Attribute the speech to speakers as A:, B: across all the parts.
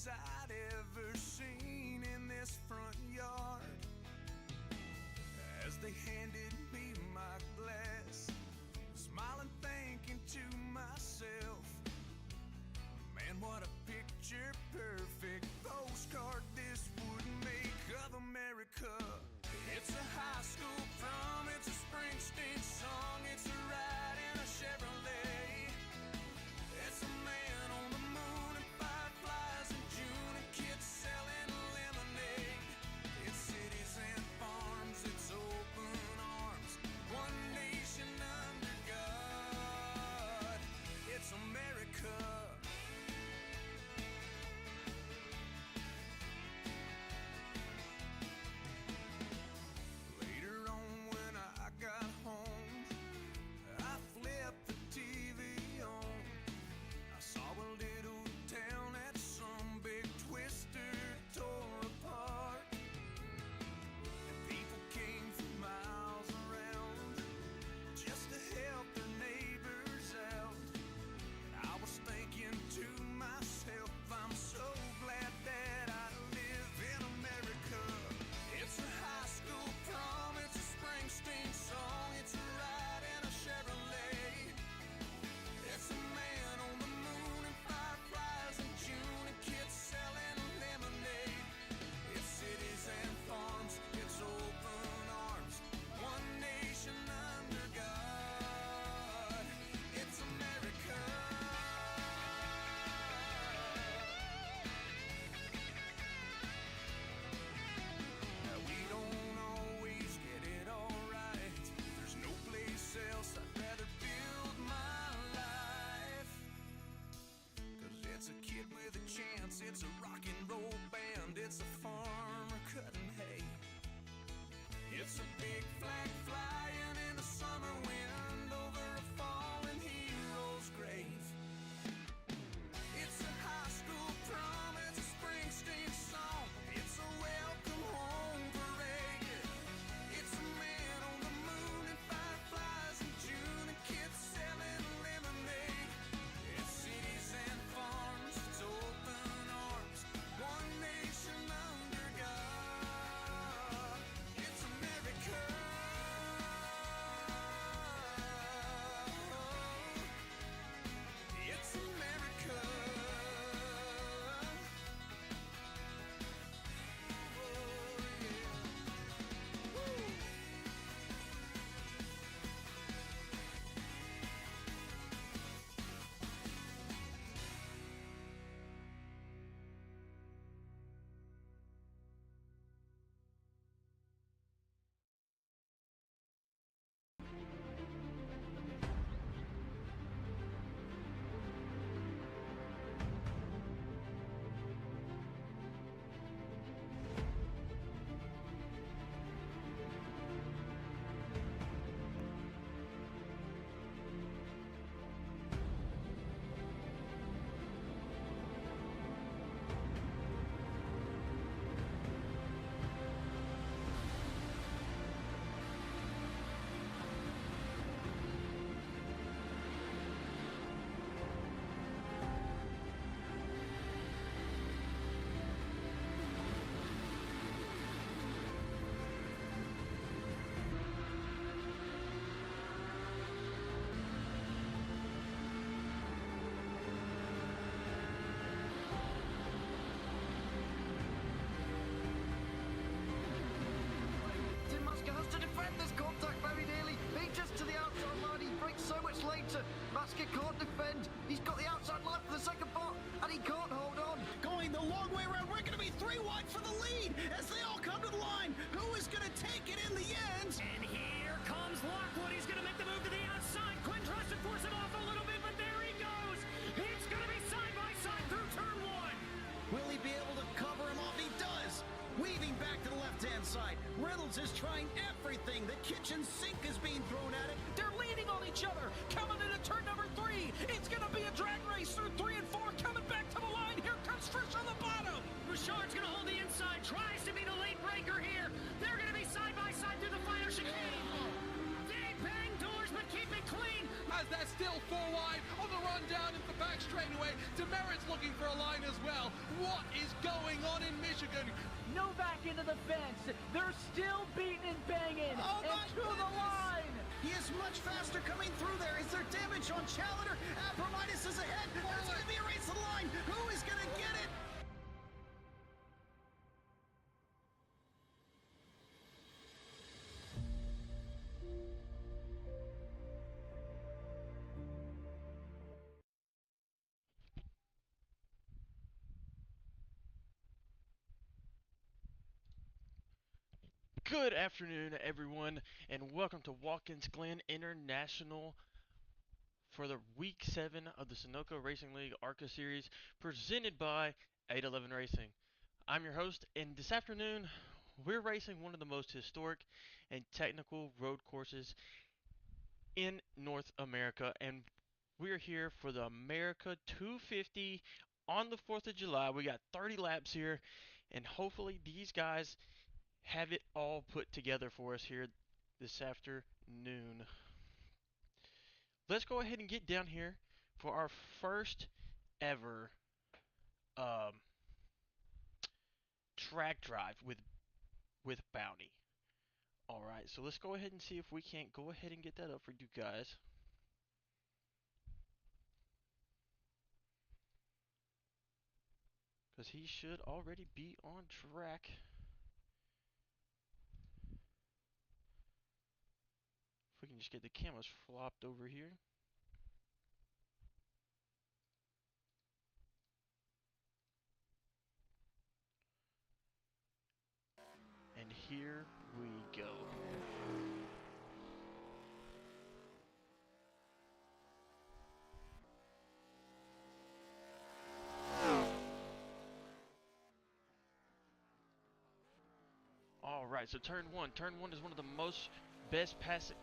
A: kids I'd ever seen in this front yard. As they handed me my glass, smiling, thinking to myself, man, what a picture perfect postcard this would make of America. It's a high school prom, it's a Springsteen song, it's a ride in a Chevrolet. It's a man on the moon and fireflies in June and kids selling lemonade. It's cities and farms, it's open arms, one nation under God. It's America. Later on when I got home, I flipped the TV on. I saw a little town that some big twister tore apart. And people came from miles around just to help their neighbors out. And I was thinking to myself, I'm so glad that I live in America. It's a high school prom, it's a Springsteen song, it's a ride in a Chevrolet. It's a man on the moon and fireflies in June and kids selling lemonade. It's cities and farms, it's open arms, one nation under God. It's America. Now we don't always get it all right. There's no place else I'd rather build my life. 'Cause it's a kid with a chance, it's a rock and roll band, it's a farmer cutting hay. It's a big flag flying in the summer wind over a fallen hero's grave. It's a high school prom, it's a Springsteen song, it's a welcome home parade. It's a man on the moon and fireflies in June and kids selling lemonade. It's cities and farms, it's open arms, one nation under God. It's America. It's America. Oh, yeah. Woo.
B: Masker can't defend. He's got the outside line for the second part, and he can't hold on.
C: Going the long way around, we're going to be 3 wide for the lead as they all come to the line. Who is going to take it in the end?
D: And here comes Lockwood. He's going to make the move to the outside. Quinn tries to force him off a little bit, but there he goes. It's going to be side by side through turn 1.
C: Will he be able to cover him off? He does. Weaving back to the left-hand side. Reynolds is trying everything. The kitchen sink is being thrown at it.
E: They're leaning on each other. Coming into turn number 3. It's going to be a drag race through 3 and 4. Coming back to the line. Here comes Frisch on the bottom.
D: Richard's going to hold the inside. Tries to be the late breaker here. They're going to be side by side through the final chicane. They bang doors, but keep it clean.
F: As That's still 4 wide on the run down into the back straightaway. Demerit's looking for a line as well. What is going on in Michigan?
D: Novak into the fence. They're still beating and banging.
C: Oh,
D: and
C: my
D: to the
C: goodness.
D: line.
C: He is much faster coming through there. Is there damage on Challenger? Abramitis is ahead. There's going to be a race to the line. Who is going to get it?
G: Good afternoon, everyone, and welcome to Watkins Glen International for the Week 7 of the Sunoco Racing League ARCA Series presented by 811 Racing. I'm your host, and this afternoon we're racing one of the most historic and technical road courses in North America, and we're here for the America 250 on the 4th of July. We got 30 laps here, and hopefully these guys have it all put together for us here this afternoon. Let's go ahead and get down here for our first ever track drive with Bounty. Alright, so let's go ahead and see if we can't go ahead and get that up for you guys. Because he should already be on track. If we can just get the cameras flopped over here. And here we go. Alright, so turn one. Turn one is one of the most best passing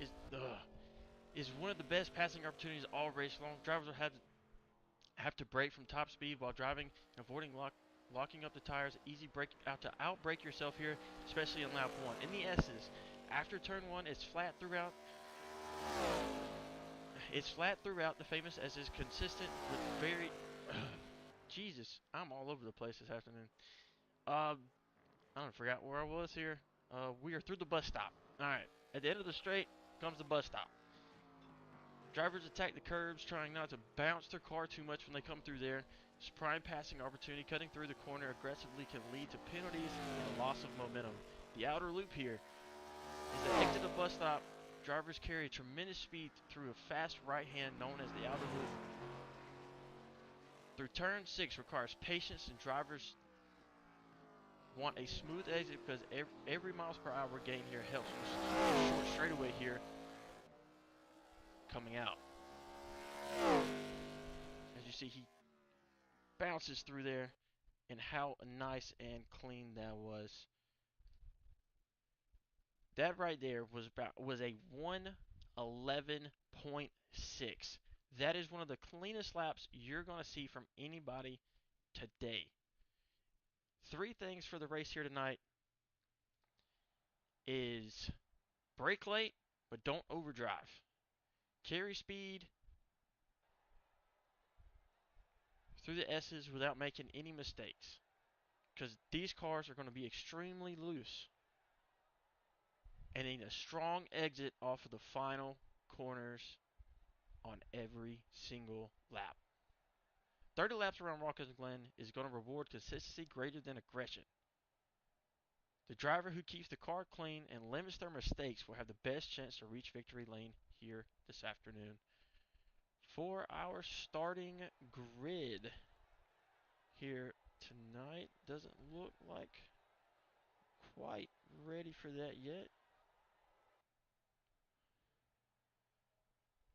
G: is one of the best passing opportunities all race long. Drivers will have to brake from top speed while driving and avoiding locking up the tires. Easy brake out to outbrake yourself here, especially in lap one. In the S's, after turn one, it's flat throughout. It's flat throughout. The famous S is consistent with very. Jesus, I'm all over the place this afternoon. I forgot where I was here. We are through the bus stop. Alright, at the end of the straight comes the bus stop. Drivers attack the curbs, trying not to bounce their car too much when they come through there. This prime passing opportunity, cutting through the corner aggressively can lead to penalties and a loss of momentum. The outer loop here is the exit of bus stop. Drivers carry tremendous speed through a fast right hand known as the outer loop. Through turn 6 requires patience, and drivers want a smooth exit because every miles per hour gain here helps with the short straightaway here coming out. As you see, he bounces through there, and how nice and clean that was. That right there was a 1:11.6. That is one of the cleanest laps you're going to see from anybody today. 3 things for the race here tonight is brake late, but don't overdrive. Carry speed through the S's without making any mistakes, because these cars are going to be extremely loose. And need a strong exit off of the final corners on every single lap. 30 laps around Watkins Glen is going to reward consistency greater than aggression. The driver who keeps the car clean and limits their mistakes will have the best chance to reach victory lane here this afternoon. For our starting grid here tonight, doesn't look like quite ready for that yet,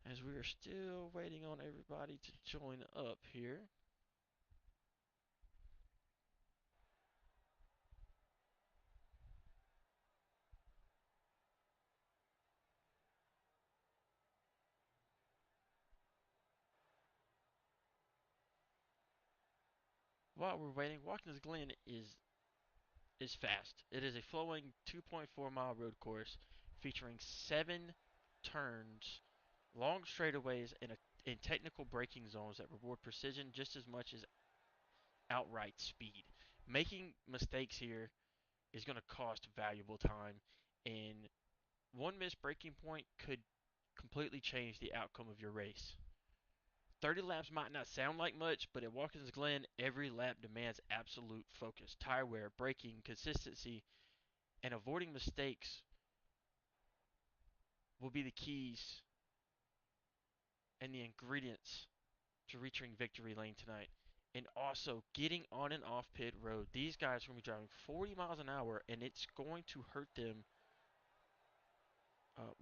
G: as we are still waiting on everybody to join up here. While we're waiting, Watkins Glen is fast. It is a flowing 2.4 mile road course featuring 7 turns long straightaways in technical braking zones that reward precision just as much as outright speed. Making mistakes here is going to cost valuable time, and one missed braking point could completely change the outcome of your race. 30 laps might not sound like much, but at Watkins Glen, every lap demands absolute focus. Tire wear, braking, consistency, and avoiding mistakes will be the keys and the ingredients to reaching victory lane tonight. And also getting on and off pit road. These guys are going to be driving 40 miles an hour, and it's going to hurt them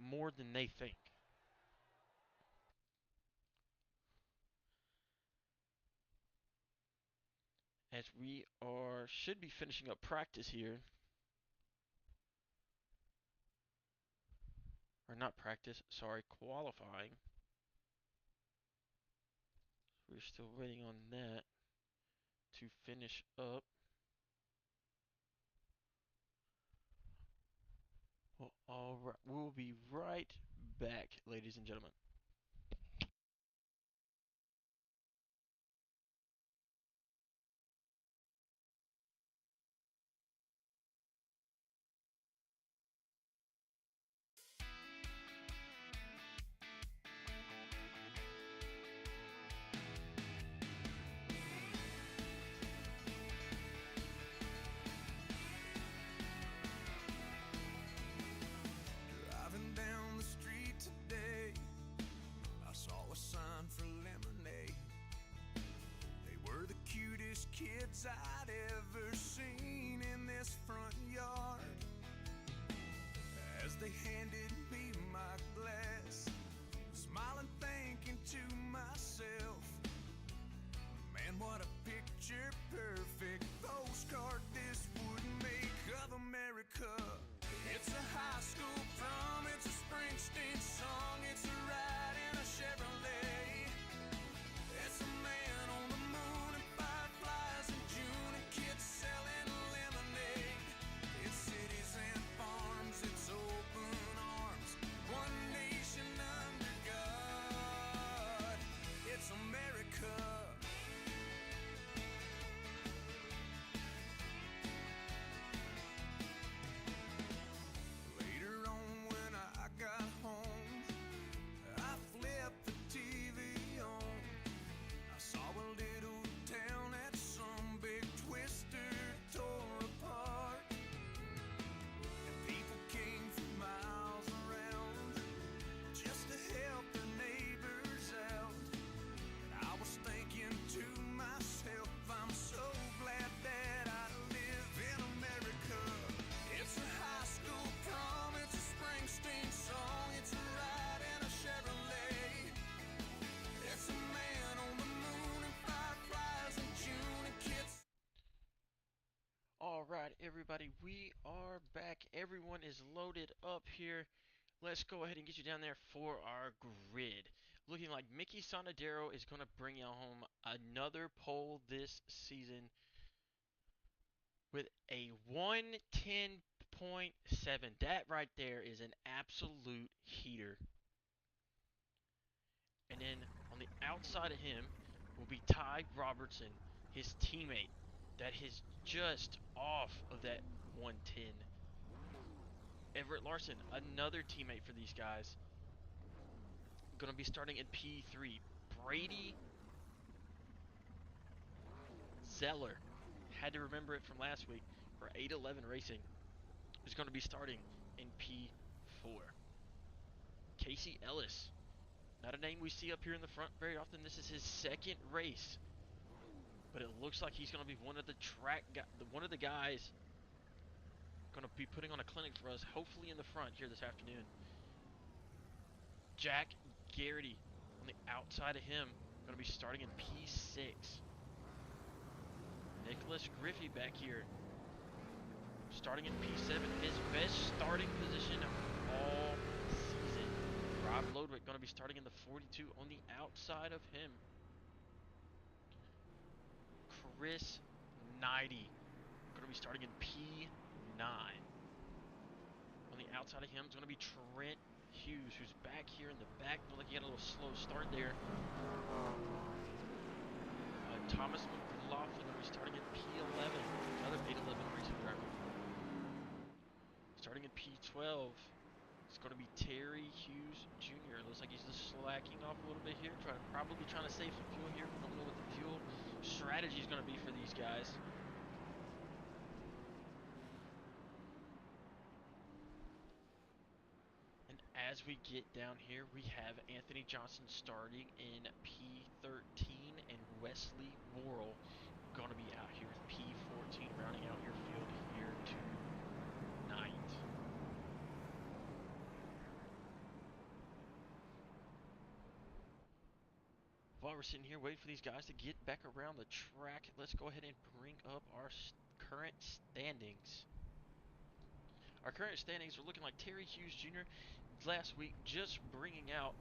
G: more than they think. As we should be finishing up practice here. Or not practice, sorry, qualifying. We're still waiting on that to finish up. Well, all right, we'll be right back, ladies and gentlemen.
A: Driving down the street today, I saw a sign for lemonade. They were the cutest kids I'd ever seen in this front yard. As they handed me my glass, smiling, thinking to myself, man, what a picture perfect postcard this would make of America. It's a high school prom, it's a Springsteen song, it's a ride in a Chevrolet. It's a man on the moon and fireflies in June and kids selling lemonade. It's cities and farms, it's open arms, one nation under God. It's America. Later on when I got home, I flipped the TV on. I saw a little town that some big twister tore apart. And people came from miles around just to help their neighbors out. And I was thinking to myself, I'm so glad that I live in America. It's a high school prom, it's a Springsteen song, it's a ride in a Chevrolet. It's a man on the moon and fireflies in June and kids.
G: All right, everybody, we are back. Everyone is loaded up here. Let's go ahead and get you down there for our grid. Looking like Mickey Sonadero is going to bring you home another pole this season with a 110.7. That right there is an absolute heater. And then on the outside of him will be Ty Robertson, his teammate, that is just off of that 110. Everett Larson, another teammate for these guys, going to be starting in P3. Brady Zeller, had to remember it from last week, for 811 Racing, is going to be starting in P4. Casey Ellis, not a name we see up here in the front very often. This is his second race, but it looks like he's going to be one of the guys going to be putting on a clinic for us, hopefully in the front here this afternoon. Jack Garrity on the outside of him, going to be starting in P6. Nicholas Griffey back here, starting in P7, his best starting position of all season. Rob Lodwick going to be starting in the 42 on the outside of him. Chris Knighty going to be starting in P9. On the outside of him is going to be Trent Hughes, who's back here in the back. Looked like he got a little slow start there. Thomas McLaughlin will be starting at P11, another 811 racing driver. Starting at P12, it's going to be Terry Hughes Jr. Looks like he's just slacking off a little bit here, probably trying to save some fuel here. We don't know what the fuel strategy is going to be for these guys. And as we get down here, we have Anthony Johnson starting in P13 and Wesley Worrell going to be out here in P14, rounding out your field here tonight. While we're sitting here waiting for these guys to get back around the track, let's go ahead and bring up our current standings. Our current standings are looking like Terry Hughes Jr. last week just bringing out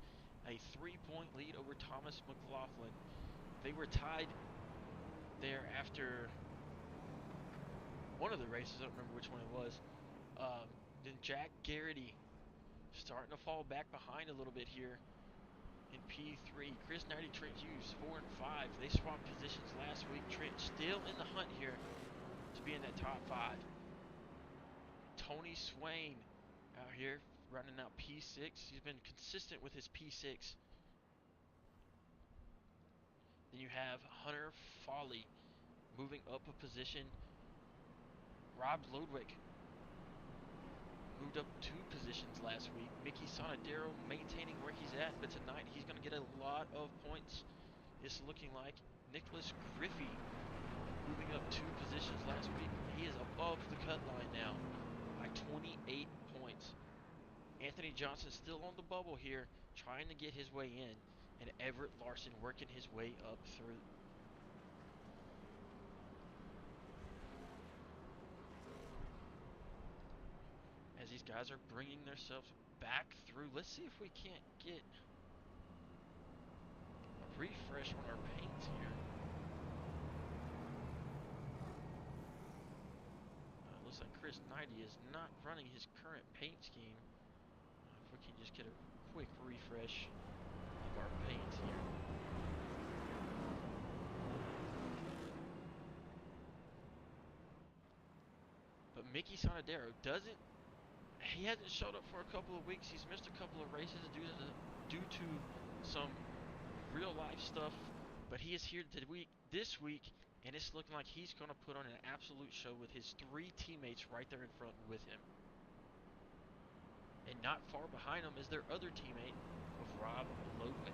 G: a 3-point lead over Thomas McLaughlin. They were tied there after one of the races. I don't remember which one it was. Then Jack Garrity starting to fall back behind a little bit here in P3. Chris Knighty, Trent Hughes, 4 and 5. They swapped positions last week. Trent still in the hunt here to be in that top 5. Tony Swain out here running out P6. He's been consistent with his P6. Then you have Hunter Foley moving up a position. Rob Lodwick moved up 2 positions last week. Mickey Sonadero maintaining where he's at, but tonight he's going to get a lot of points. It's looking like Nicholas Griffey moving up 2 positions last week. He is above the cut line now by 28 points. Anthony Johnson still on the bubble here, trying to get his way in, and Everett Larson working his way up through. As these guys are bringing themselves back through, let's see if we can't get a refresh on our paints here. Looks like Chris Knighty is not running his current paint scheme. If we can just get a quick refresh of our paints here. But Mickey Sonadero he hasn't showed up for a couple of weeks. He's missed a couple of races due to some real life stuff. But he is here this week, and it's looking like he's going to put on an absolute show with his 3 teammates right there in front with him. And not far behind him is their other teammate of Rob Lodwick.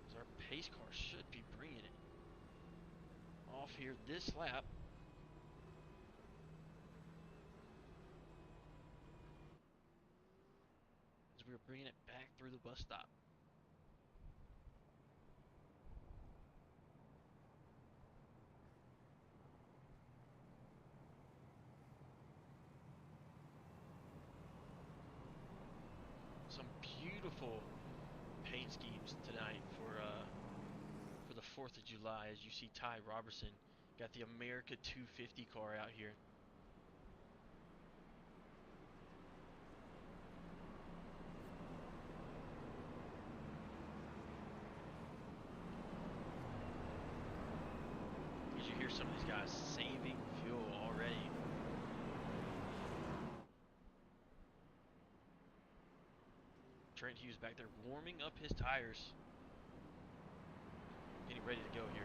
G: So our pace car should be bringing it off here this lap. As we are bringing it back through the bus stop. Some beautiful paint schemes tonight for the 4th of July. As you see, Ty Robertson got the America 250 car out here. As you hear some of these guys saving fuel already. Trent Hughes back there warming up his tires. Getting ready to go here.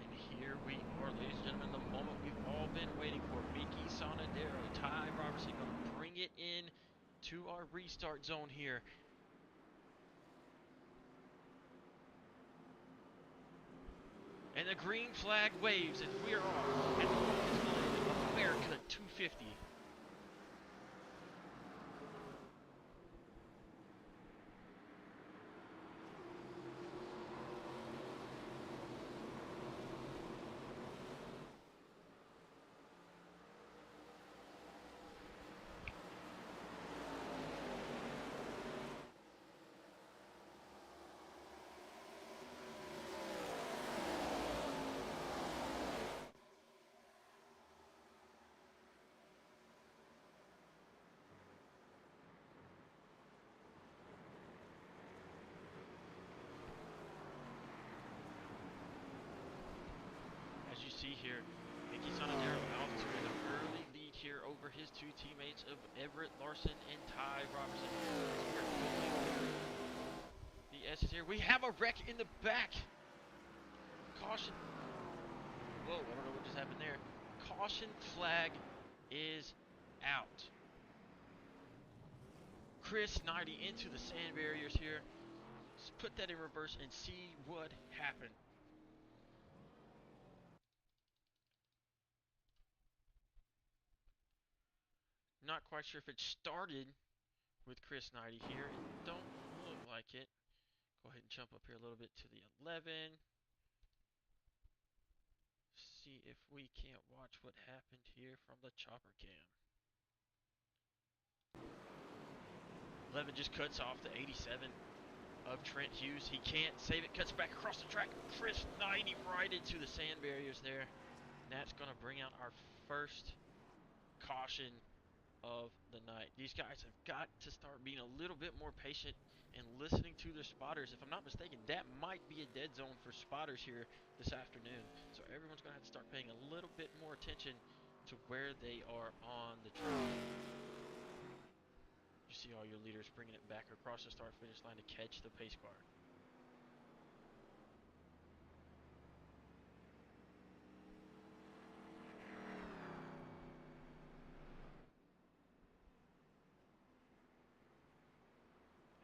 G: And here we are, ladies and gentlemen, the moment we've all been waiting for. Mickey Sonadero, Ty Robertson going to bring it in to our restart zone here. And the green flag waves as we are off at the Watkins Glen America 250. here. Mickey Sonadero out to an early lead here over his two teammates of Everett Larson and Ty Robertson. We're going through the S's here. We have a wreck in the back. Caution. Whoa, I don't know what just happened there. Caution flag is out. Chris Knighty into the sand barriers here. Let's put that in reverse and see what happened. Not quite sure if it started with Chris Knighty here. It don't look like it. Go ahead and jump up here a little bit to the 11. See if we can't watch what happened here from the chopper cam. 11 just cuts off the 87 of Trent Hughes. He can't save it. Cuts back across the track. Chris Knighty right into the sand barriers there. And that's going to bring out our first caution of the night. These guys have got to start being a little bit more patient and listening to their spotters. If I'm not mistaken, that might be a dead zone for spotters here this afternoon. So everyone's going to have to start paying a little bit more attention to where they are on the track. You see all your leaders bringing it back across the start-finish line to catch the pace car.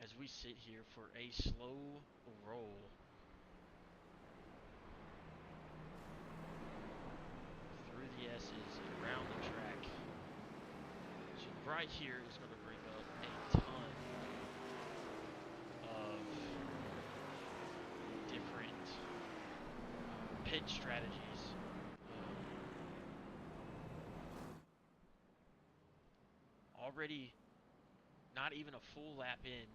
G: As we sit here for a slow roll. Through the S's, around the track. So right here is going to bring up a ton of different pit strategies. Already not even a full lap in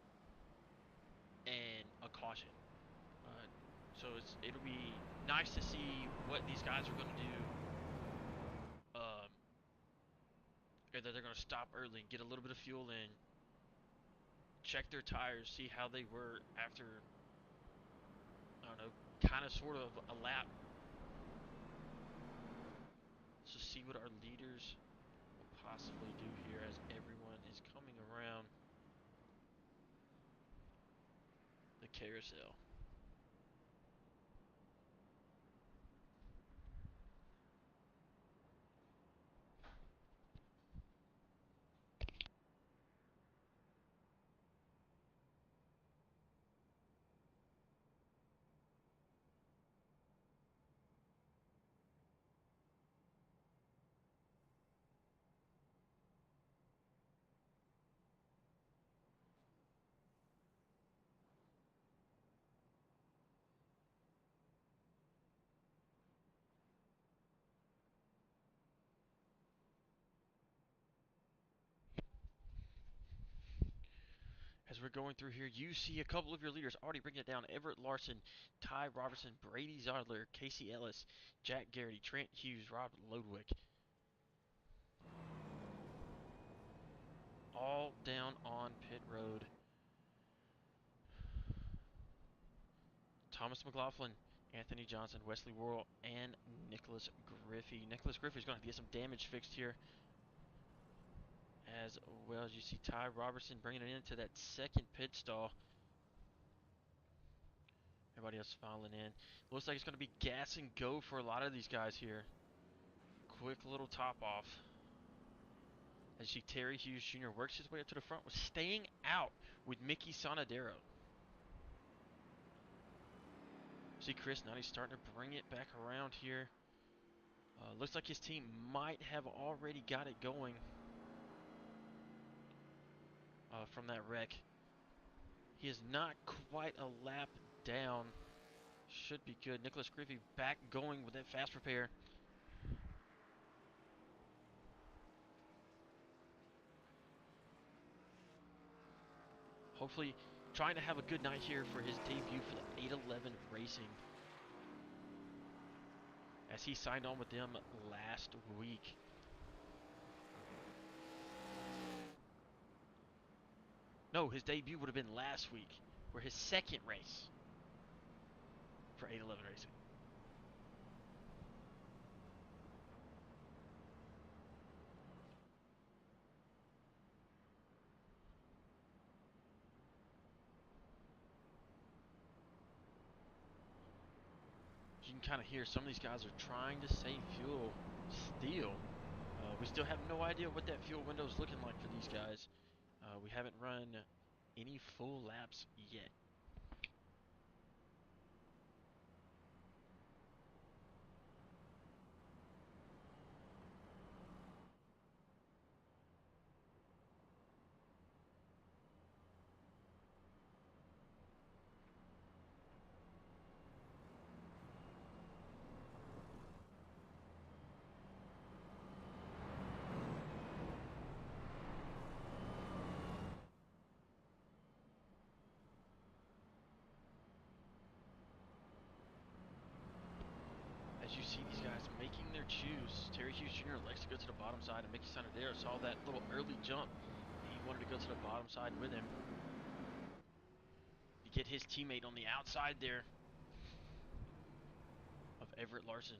G: and a caution. So it'll be nice to see what these guys are going to do. Either they're going to stop early and get a little bit of fuel in, check their tires, see how they were after, I don't know, kind of sort of a lap. So see what our leaders will possibly do here as everyone is coming around the carousel. As we're going through here, you see a couple of your leaders already bringing it down. Everett Larson, Ty Robertson, Brady Zodler, Casey Ellis, Jack Garrity, Trent Hughes, Rob Lodwick. All down on pit road. Thomas McLaughlin, Anthony Johnson, Wesley Worrell, and Nicholas Griffey. Nicholas Griffey is going to have to get some damage fixed here. As well as you see Ty Robertson bringing it into that second pit stall. Everybody else filing in. Looks like it's going to be gas and go for a lot of these guys here. Quick little top off. As you see Terry Hughes Jr. works his way up to the front with staying out with Mickey Sonadero. See Chris Knighty starting to bring it back around here. Looks like his team might have already got it going from that wreck. He is not quite a lap down. Should be good. Nicholas Griffey back going with that fast repair. Hopefully trying to have a good night here for his debut for the 811 Racing. As he signed on with them last week. No, his debut would have been last week, for his second race for 811 Racing. can kind of hear some of these guys are trying to save fuel still. We still have no idea what that fuel window is looking like for these guys. We haven't run any full laps yet. As you see these guys making their choose, Terry Hughes Jr. likes to go to the bottom side, and Mickey Sanadero saw that little early jump, and he wanted to go to the bottom side with him to get his teammate on the outside there of Everett Larson.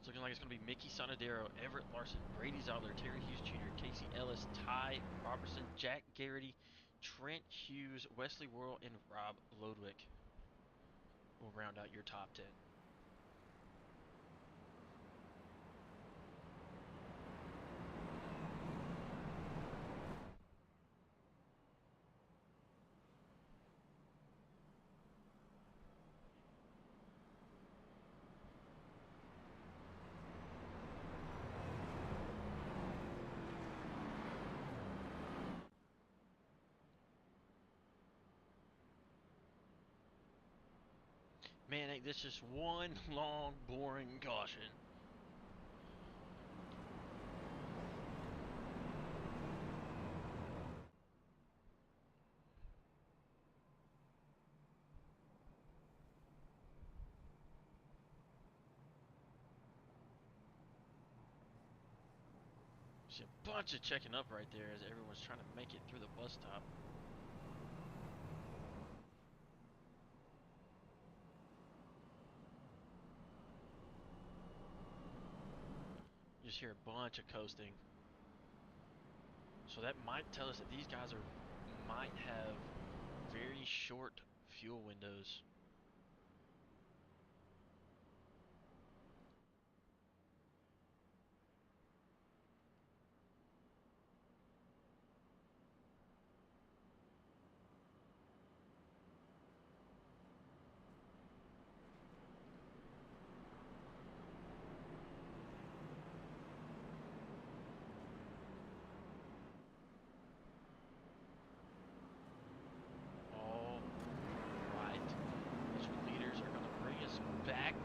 G: It's looking like it's going to be Mickey Sanadero, Everett Larson, Brady Zoller, Terry Hughes Jr., Casey Ellis, Ty Robertson, Jack Garrity, Trent Hughes, Wesley Worrell, and Rob Lodwick will round out your top 10. Man, ain't this just one long, boring caution? See a bunch of checking up right there as everyone's trying to make it through the bus stop. You just hear a bunch of coasting. So that might tell us that these guys might have very short fuel windows.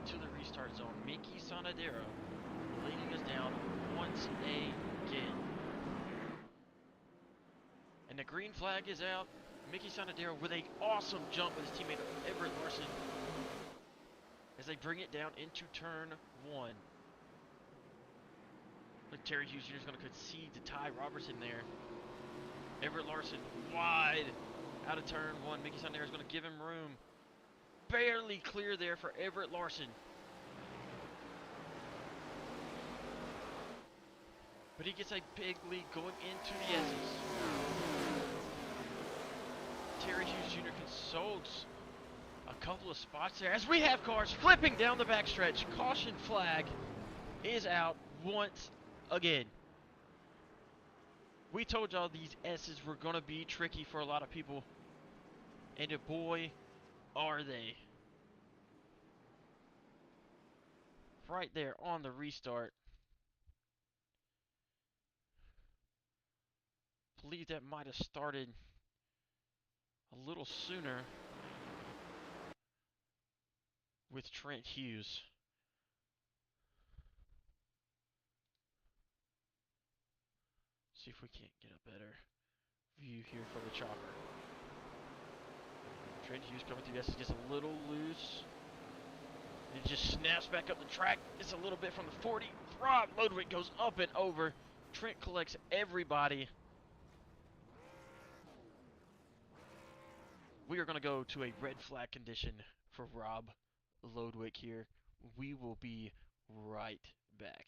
G: To the restart zone, Mickey Sanadero leading us down once again. And the green flag is out. Mickey Sanadero with an awesome jump with his teammate Everett Larson as they bring it down into turn 1. Look, Terry Hughes Jr. is going to concede to Ty Robertson there. Everett Larson wide out of turn 1. Mickey Sanadero is going to give him room. Barely clear there for Everett Larson. But he gets a big lead going into the S's. Terry Hughes Jr. consoles a couple of spots there as we have cars flipping down the backstretch. Caution flag is out once again. We told y'all these S's were going to be tricky for a lot of people. And boy, are they. Right there on the restart. Believe that might have started a little sooner with Trent Hughes. See if we can't get a better view here for the chopper. Trent Hughes coming through. Yes, he gets a little loose. And just snaps back up the track. It's a little bit from the 40. Rob Lodwick goes up and over. Trent collects everybody. We are going to go to a red flag condition for Rob Lodwick here. We will be right back.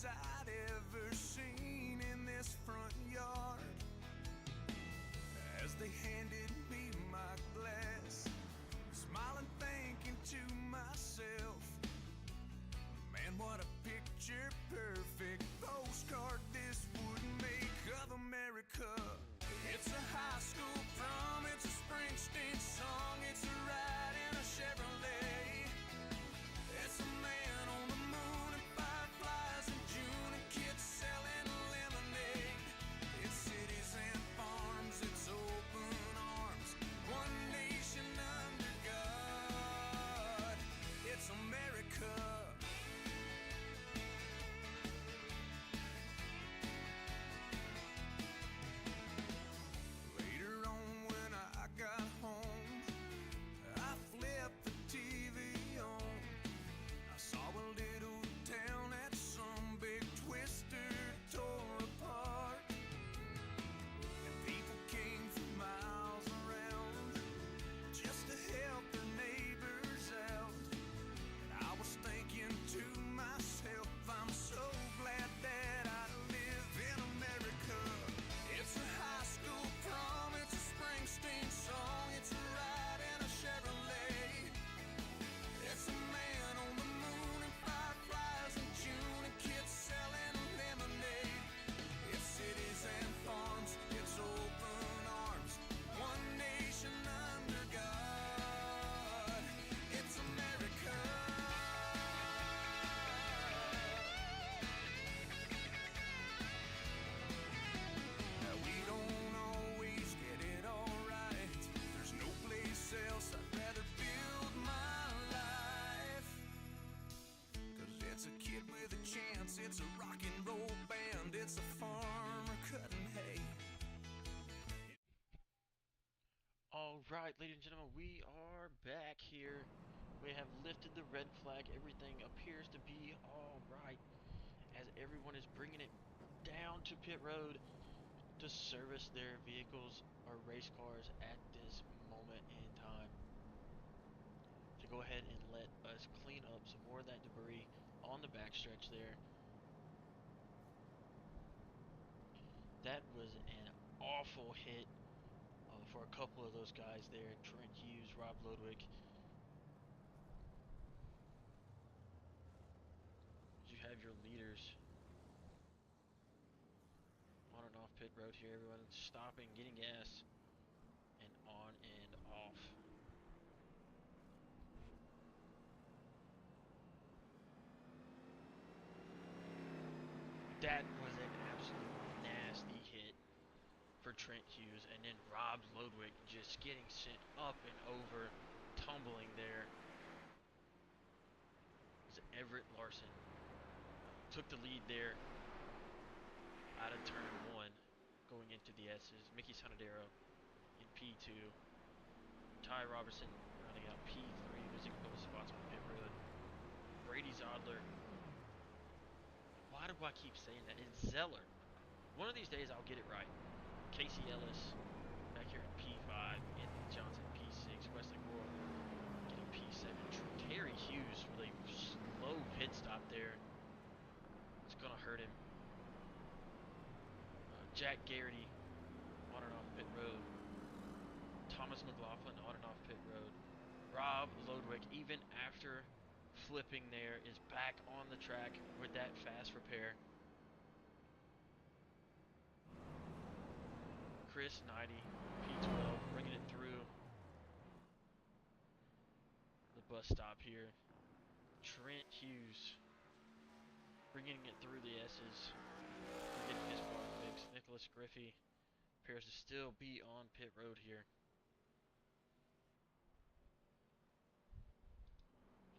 A: sight ever seen in this front yard. As they handed me my glass, smiling, thinking to myself, man, what a picture perfect postcard this would make of America. It's a high school prom, it's a Springsteen song, it's a ride in a Chevrolet. It's a man on the moon and fireflies in June and kids selling lemonade. It's cities and farms, it's open arms, one nation under God. It's America. Later on when I got home, I flipped the TV on. I saw a little town that some big twister tore apart, and people came from miles around just to help their neighbors out. And I was thinking to myself, I'm so glad that I live in America. It's a high school prom, it's a Springsteen song, it's a ride in a Chevrolet. It's a man on the moon and fireflies in June and kids selling lemonade. It's cities and farms, it's open arms, one nation under God. It's America. Now we don't always get it all right. There's no place else I'd rather build my life. 'Cause it's a kid with a chance, it's a rock and roll band, it's a farmer cutting hay.
G: All right, ladies and gentlemen, we are back here. We have lifted the red flag. Everything appears to be all right as everyone is bringing it down to pit road to service their vehicles or race cars at this moment in time. To go ahead and let us clean up some more of that debris on the backstretch there. That was an awful hit for a couple of those guys there. Trent Hughes, Rob Lodwick. You have your leaders on and off pit road here. Everyone stopping, getting gas, and on and off. That was an absolute nasty hit for Trent Hughes, and then Rob Lodwick just getting sent up and over, tumbling there. As Everett Larson took the lead there out of turn 1, going into the S's. Mickey Sonadero in P2. Ty Robertson running out P3, losing a couple spots on the pit road. Brady Zodler. Why do I keep saying that? It's Zeller. One of these days I'll get it right. Casey Ellis back here in P5. Anthony Johnson P6. Wesley Royal getting P7. Terry Hughes with a slow pit stop there. It's going to hurt him. Jack Garrity on and off pit road. Thomas McLaughlin on and off pit road. Rob Lodwick, even after flipping there, is back on the track with that fast repair. Chris Knighty, P12, bringing it through the bus stop here. Trent Hughes bringing it through the S's. Getting his car fixed. Nicholas Griffey appears to still be on pit road here.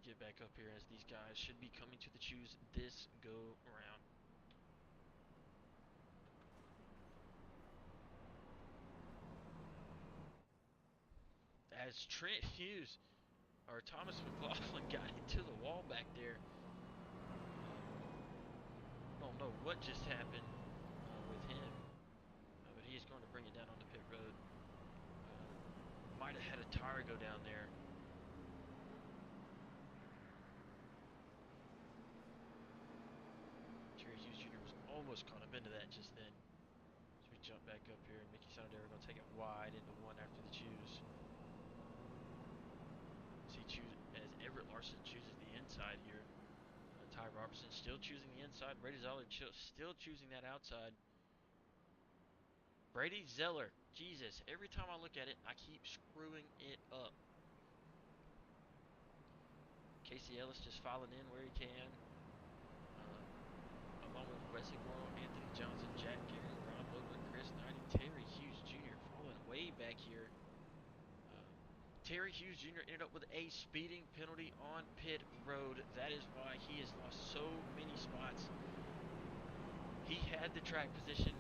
G: Get back up here as these guys should be coming to the choose this go around. As Trent Hughes or Thomas McLaughlin got into the wall back there. Don't know what just happened with him, but he's going to bring it down on the pit road. Might have had a tire go down there. Terry almost caught him into that just then. So we jump back up here, and Mickey Sonadero going to take it wide into one after the choose. As Everett Larson chooses the inside here. Ty Robertson still choosing the inside. Brady Zeller still choosing that outside. Brady Zeller, Jesus, every time I look at it, I keep screwing it up. Casey Ellis just filing in where he can. Along with Wesley Morrow, Anthony Johnson, Jack Gary, Ron Bowler, Chris Knight, and Terry Hughes Jr. falling way back here. Terry Hughes Jr. ended up with a speeding penalty on pit road. That is why he has lost so many spots. He had the track position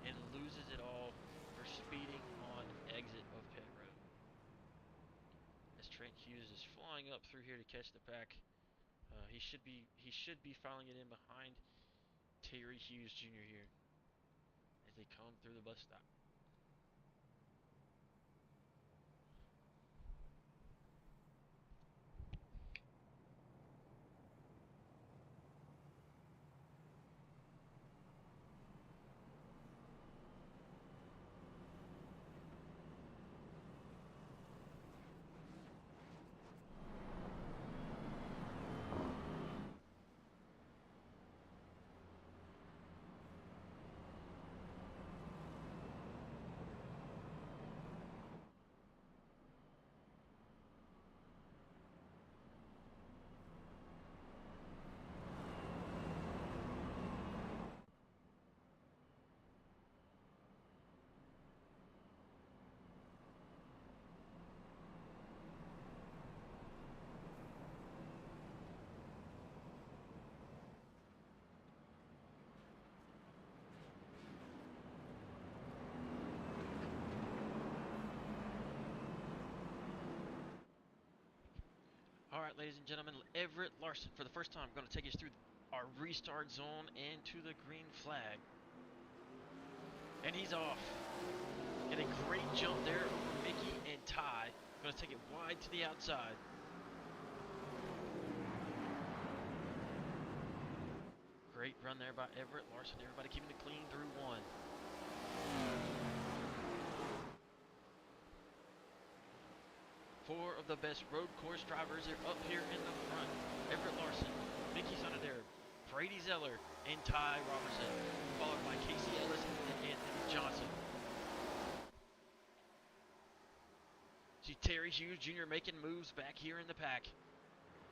G: and loses it all for speeding on exit of pit road. As Trent Hughes is flying up through here to catch the pack, he should be filing it in behind Terry Hughes Jr. here as they come through the bus stop. Alright, ladies and gentlemen, Everett Larson, for the first time, going to take us through our restart zone and to the green flag. And he's off. Get a great jump there over Mickey and Ty. Going to take it wide to the outside. Great run there by Everett Larson. Everybody keeping it clean through one. Four of the best road course drivers are up here in the front. Everett Larson, Mickey Sonadero, Brady Zeller, and Ty Robertson, followed by Casey Ellis and Anthony Johnson. See Terry Hughes Jr. making moves back here in the pack.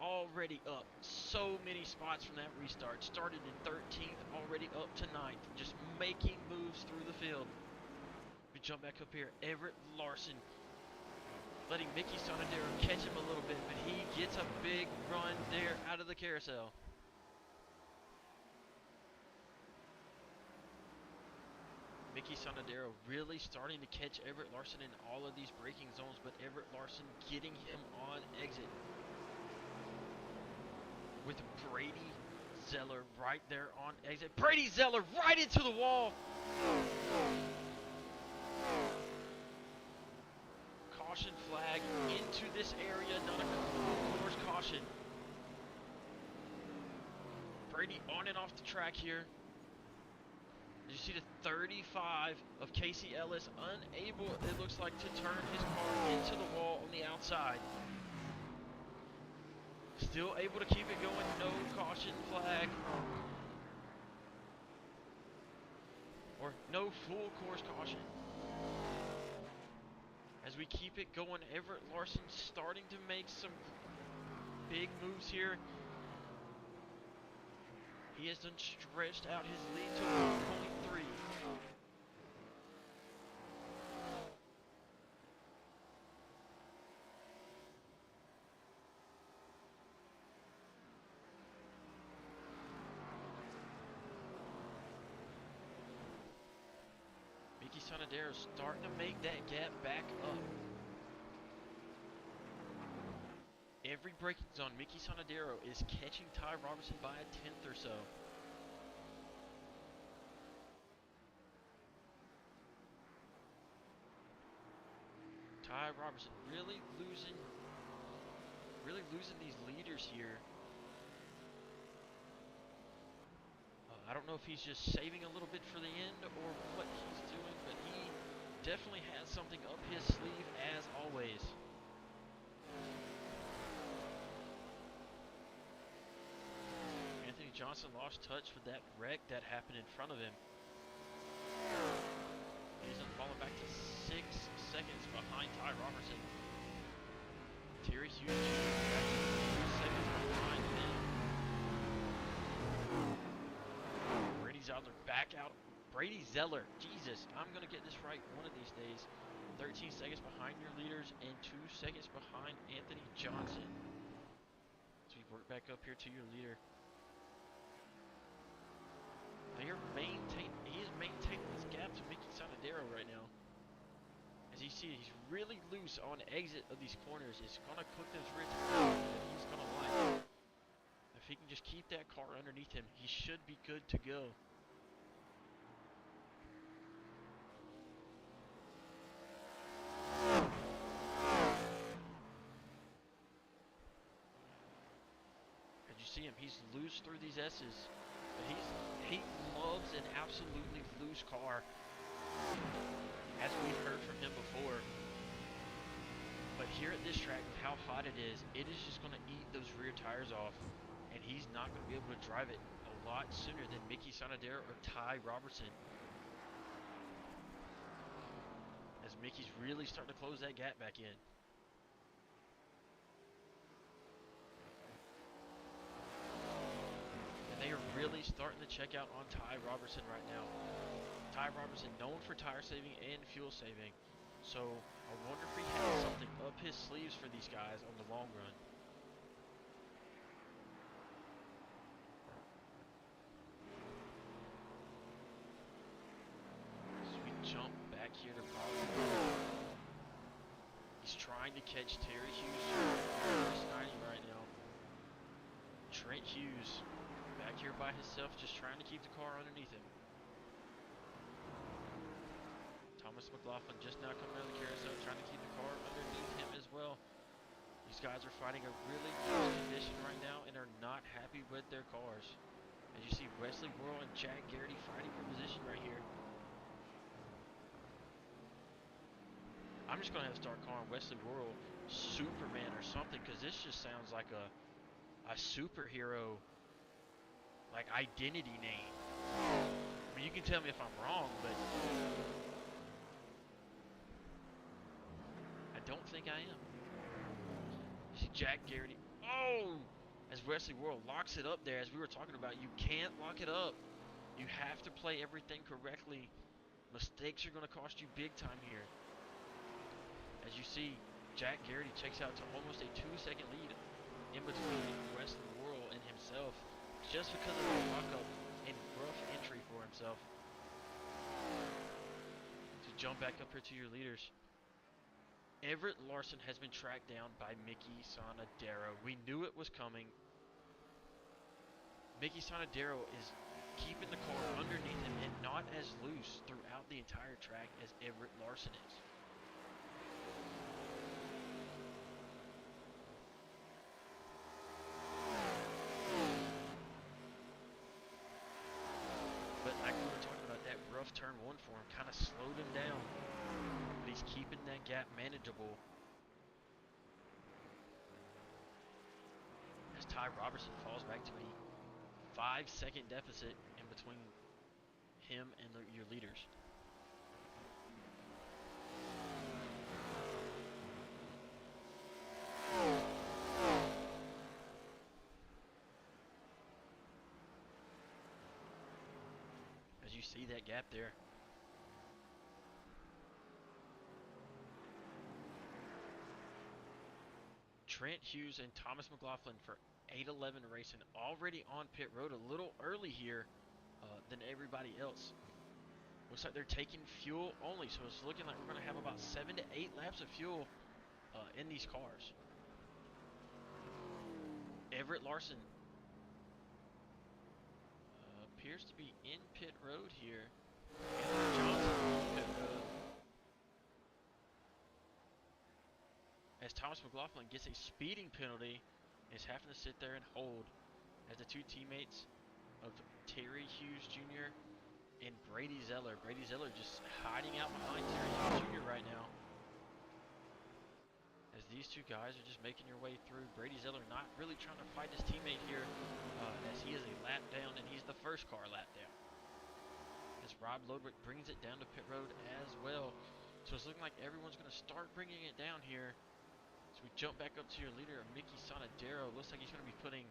G: Already up so many spots from that restart. Started in 13th, already up to 9th. Just making moves through the field. We jump back up here. Everett Larson letting Mickey Sonadero catch him a little bit, but he gets a big run there out of the carousel. Mickey Sonadero really starting to catch Everett Larson in all of these braking zones, but Everett Larson getting him on exit. With Brady Zeller right there on exit. Brady Zeller right into the wall. Caution flag into this area, not a full course caution. Brady on and off the track here. You see the 35 of Casey Ellis unable, it looks like, to turn his car into the wall on the outside. Still able to keep it going, no caution flag. Or no full course caution. As we keep it going, Everett Larson starting to make some big moves here. He has done stretched out his lead to 1.3. Mickey Sonadero starting to make that gap back up. Every braking zone, Mickey Sonadero is catching Ty Robertson by a tenth or so. Ty Robertson really losing these leaders here. I don't know if he's just saving a little bit for the end or what he's doing, but he definitely has something up his sleeve as always. Anthony Johnson lost touch with that wreck that happened in front of him. He's falling back to 6 seconds behind Ty Robertson. Terry Hughes back to 2 seconds behind him. Brady Zeller back out. Brady Zeller, Jesus, I'm going to get this right one of these days. 13 seconds behind your leaders and 2 seconds behind Anthony Johnson. So we work back up here to your leader. He is maintaining this gap to Mickey Sanadero right now. As you see, he's really loose on exit of these corners. It's going to cook those rear tires that he's going to like. If he can just keep that car underneath him, he should be good to go. As you see him, he's loose through these S's. But he loves an absolutely loose car, as we've heard from him before. But here at this track, with how hot it is just going to eat those rear tires off, and he's not going to be able to drive it a lot sooner than Mickey Sanadero or Ty Robertson. As Mickey's really starting to close that gap back in. They are really starting to check out on Ty Robertson right now. Ty Robertson known for tire saving and fuel saving. So I wonder if he has something up his sleeves for these guys on the long run. So we jump back here to Bob. He's trying to catch Terry Hughes first 90 right now. Trent Hughes back here by himself, just trying to keep the car underneath him. Thomas McLaughlin just now coming out of the carousel, trying to keep the car underneath him as well. These guys are fighting a really close condition right now and are not happy with their cars. As you see Wesley Worrell and Jack Garrity fighting for position right here. I'm just going to have to start calling Wesley Worrell Superman or something, because this just sounds like a superhero like identity name. I mean, you can tell me if I'm wrong, but I don't think I am. You see Jack Garrity. Oh! As Wesley Worrell locks it up there, as we were talking about, you can't lock it up. You have to play everything correctly. Mistakes are going to cost you big time here. As you see, Jack Garrity checks out to almost a 2-second lead in between Wesley Worrell and himself, just because of the lock-up and rough entry for himself. To jump back up here to your leaders. Everett Larson has been tracked down by Mickey Sanadero. We knew it was coming. Mickey Sanadero is keeping the car underneath him and not as loose throughout the entire track as Everett Larson is. But like we were talking about, that rough turn one for him kind of slowed him down. But he's keeping that gap manageable. As Ty Robertson falls back to a 5-second deficit in between him and your leaders. As you see that gap there. Trent Hughes and Thomas McLaughlin for 811 Racing already on pit road a little early here than everybody else. Looks like they're taking fuel only, so it's looking like we're going to have about 7 to 8 laps of fuel in these cars. Everett Larson appears to be in pit road here. Anthony Johnson on pit road. As Thomas McLaughlin gets a speeding penalty, is having to sit there and hold as the two teammates of Terry Hughes Jr. and Brady Zeller. Brady Zeller just hiding out behind Terry Hughes Jr. right now. As these two guys are just making their way through. Brady Zeller not really trying to fight his teammate here, as he is a lap down, and he's the first car lap down. As Rob Lodwick brings it down to pit road as well. So it's looking like everyone's going to start bringing it down here. So we jump back up to your leader, Mickey Sonadero. Looks like he's going to be putting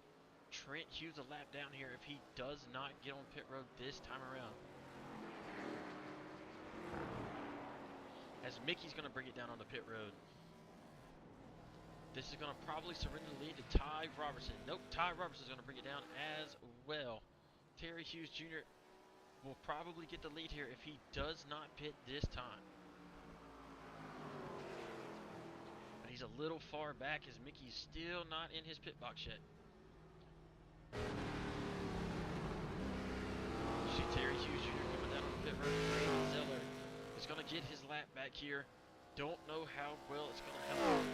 G: Trent Hughes a lap down here if he does not get on pit road this time around. As Mickey's going to bring it down on the pit road. This is going to probably surrender the lead to Ty Robertson. Nope, Ty Robertson is going to bring it down as well. Terry Hughes Jr. will probably get the lead here if he does not pit this time. But he's a little far back as Mickey's still not in his pit box yet. You see Terry Hughes Jr. coming down on the pit road. Brady Zeller is going to get his lap back here. Don't know how well it's going to help.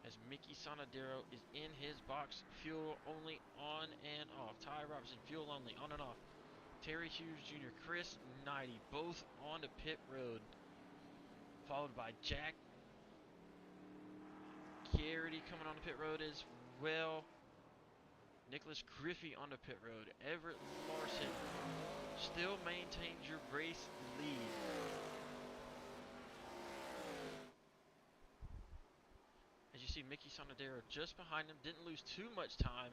G: As Mickey Sonadero is in his box, fuel only on and off. Ty Robertson, fuel only on and off. Terry Hughes Jr., Chris Knighty, both on the pit road. Followed by Jack Garrity coming on the pit road as well. Nicholas Griffey on the pit road. Everett Larson still maintains your race lead. As you see Mickey Sonadero just behind him, didn't lose too much time,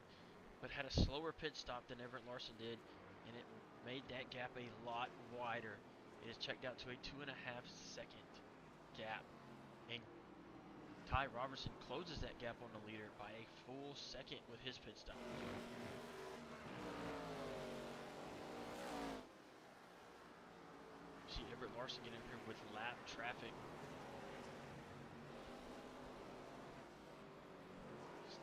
G: but had a slower pit stop than Everett Larson did, and it made that gap a lot wider. It is checked out to a 2.5 second gap, and Ty Robertson closes that gap on the leader by a full second with his pit stop. You see Everett Larson getting here with lap traffic.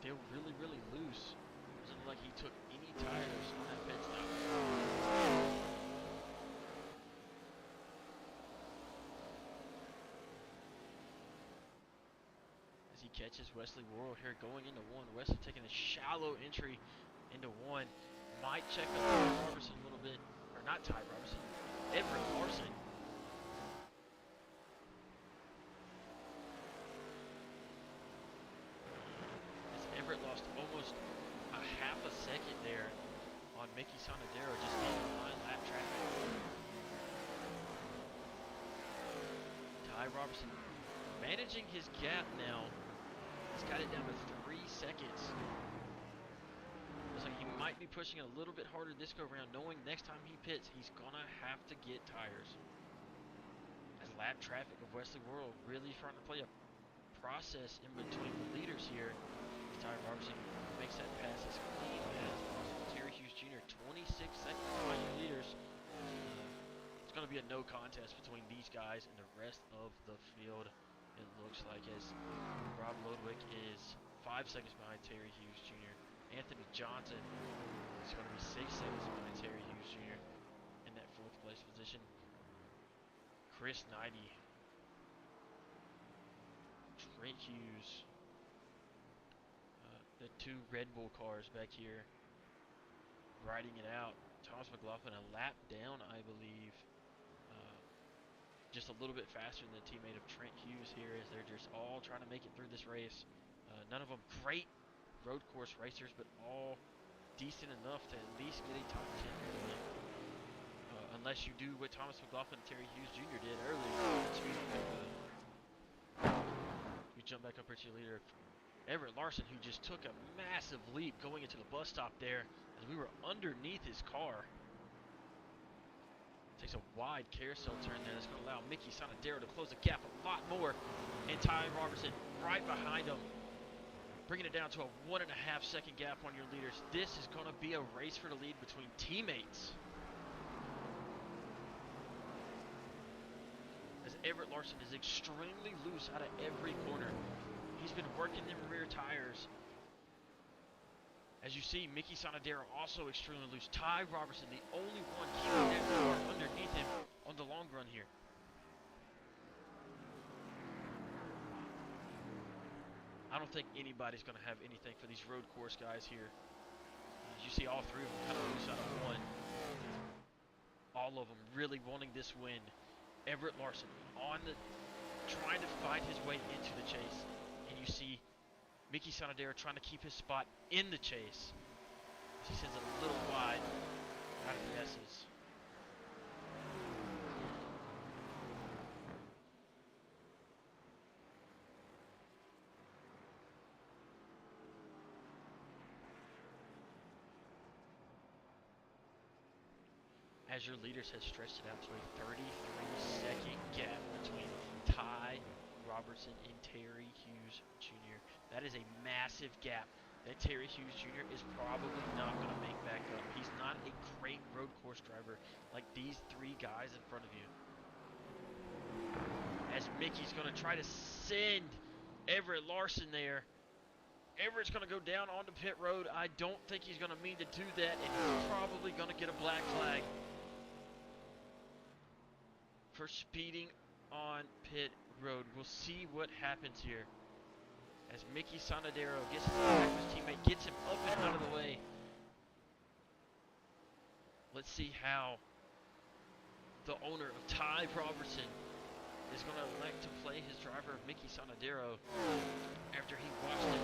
G: Still really loose. Doesn't look like he took any tires on that pit stop. As he catches Wesley Worrell here going into one. Wesley taking a shallow entry into one. Might check up Ty Robertson a little bit. Or not Ty Robertson. Everett Larson. Lost almost a half a second there on Mickey Sonadero just getting behind lap traffic. Ty Robertson managing his gap now. He's got it down to 3 seconds. Looks like he might be pushing it a little bit harder this go around, knowing next time he pits he's gonna have to get tires. As lap traffic of Wesley Worrell really starting to play a process in between the leaders here. Ty Robertson makes that pass as clean as possible. Terry Hughes Jr. 26 seconds behind your leaders. It's going to be a no contest between these guys and the rest of the field. It looks like as Rob Lodwick is 5 seconds behind Terry Hughes Jr. Anthony Johnson is going to be 6 seconds behind Terry Hughes Jr. in that 4th place position. Chris Knighty, Trent Hughes. The 2 Red Bull cars back here riding it out. Thomas McLaughlin a lap down, I believe. Just a little bit faster than the teammate of Trent Hughes here as they're just all trying to make it through this race. None of them great road course racers, but all decent enough to at least get a top 10 early. Unless you do what Thomas McLaughlin and Terry Hughes Jr. did earlier. We jump back up to your leader, Everett Larson, who just took a massive leap going into the bus stop there as we were underneath his car. Takes a wide carousel turn there that's going to allow Mickey Sonadero to close the gap a lot more. And Ty Robertson right behind him, bringing it down to a 1.5 second gap on your leaders. This is going to be a race for the lead between teammates. As Everett Larson is extremely loose out of every corner. He's been working them rear tires. As you see, Mickey Sonadero also extremely loose. Ty Robertson, the only one keeping that car underneath him on the long run here. I don't think anybody's going to have anything for these road course guys here. As you see, all three of them kind of loose out of one. All of them really wanting this win. Everett Larson trying to fight his way into the chase. And you see Mickey Sanadero trying to keep his spot in the chase. He sends it a little wide out of the S's. As your leaders have stretched it out to a 33-second gap between Ty Robertson and Terry Hughes Jr. That is a massive gap that Terry Hughes Jr. is probably not going to make back up. He's not a great road course driver like these three guys in front of you. As Mickey's going to try to send Everett Larson there. Everett's going to go down onto pit road. I don't think he's going to mean to do that, and he's probably going to get a black flag for speeding on pit road. We'll see what happens here as Mickey Sanadero gets his teammate, gets him up and out of the way. Let's see how the owner of Ty Robertson is going to elect to play his driver, Mickey Sanadero, after he watched him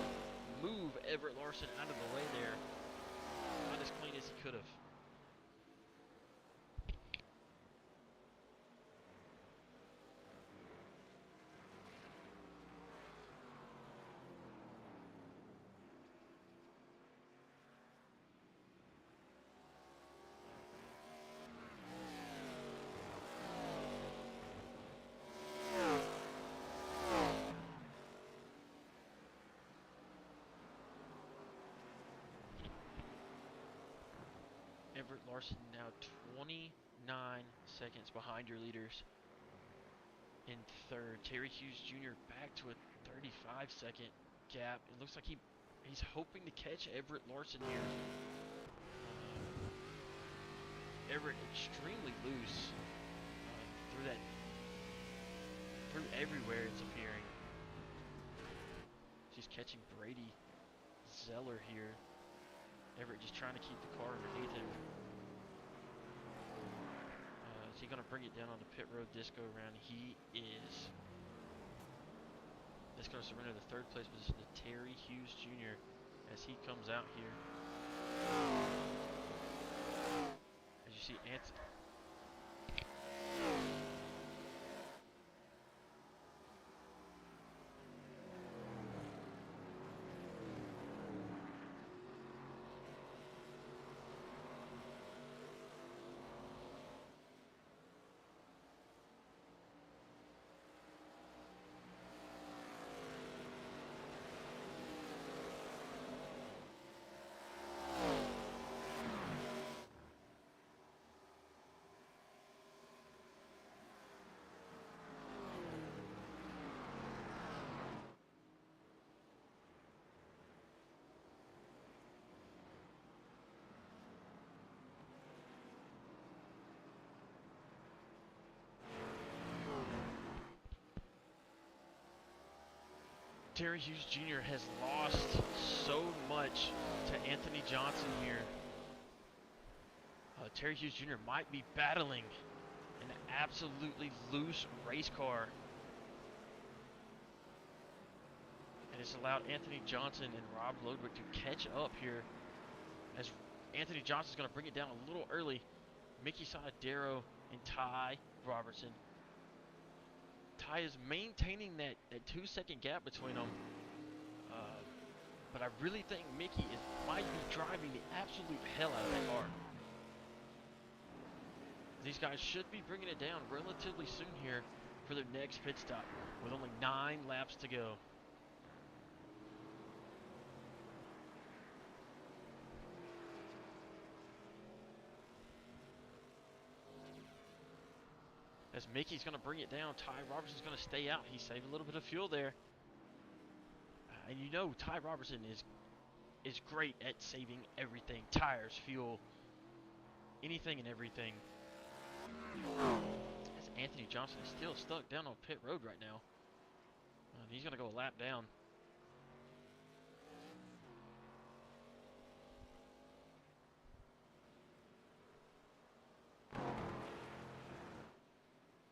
G: move Everett Larson out of the way there. Not as clean as he could have. Everett Larson now 29 seconds behind your leaders in third. Terry Hughes Jr. back to a 35-second gap. It looks like he's hoping to catch Everett Larson here. Everett extremely loose through everywhere it's appearing. She's catching Brady Zeller here. Everett just trying to keep the car underneath him. Is he going to bring it down on the pit road disco round? He is. That's going to surrender the third place position to Terry Hughes Jr. as he comes out here. As you see, Anthony. Terry Hughes Jr. has lost so much to Anthony Johnson here. Terry Hughes Jr. might be battling an absolutely loose race car. And it's allowed Anthony Johnson and Rob Lodwick to catch up here. As Anthony Johnson's going to bring it down a little early. Mickey Sanadero and Ty Robertson. Ty is maintaining that 2-second gap between them. But I really think Mickey might be driving the absolute hell out of that car. These guys should be bringing it down relatively soon here for their next pit stop with only 9 laps to go. As Mickey's going to bring it down, Ty Robertson's going to stay out. He's saving a little bit of fuel there. And you know Ty Robertson is great at saving everything. Tires, fuel, anything and everything. As Anthony Johnson is still stuck down on pit road right now. He's going to go a lap down.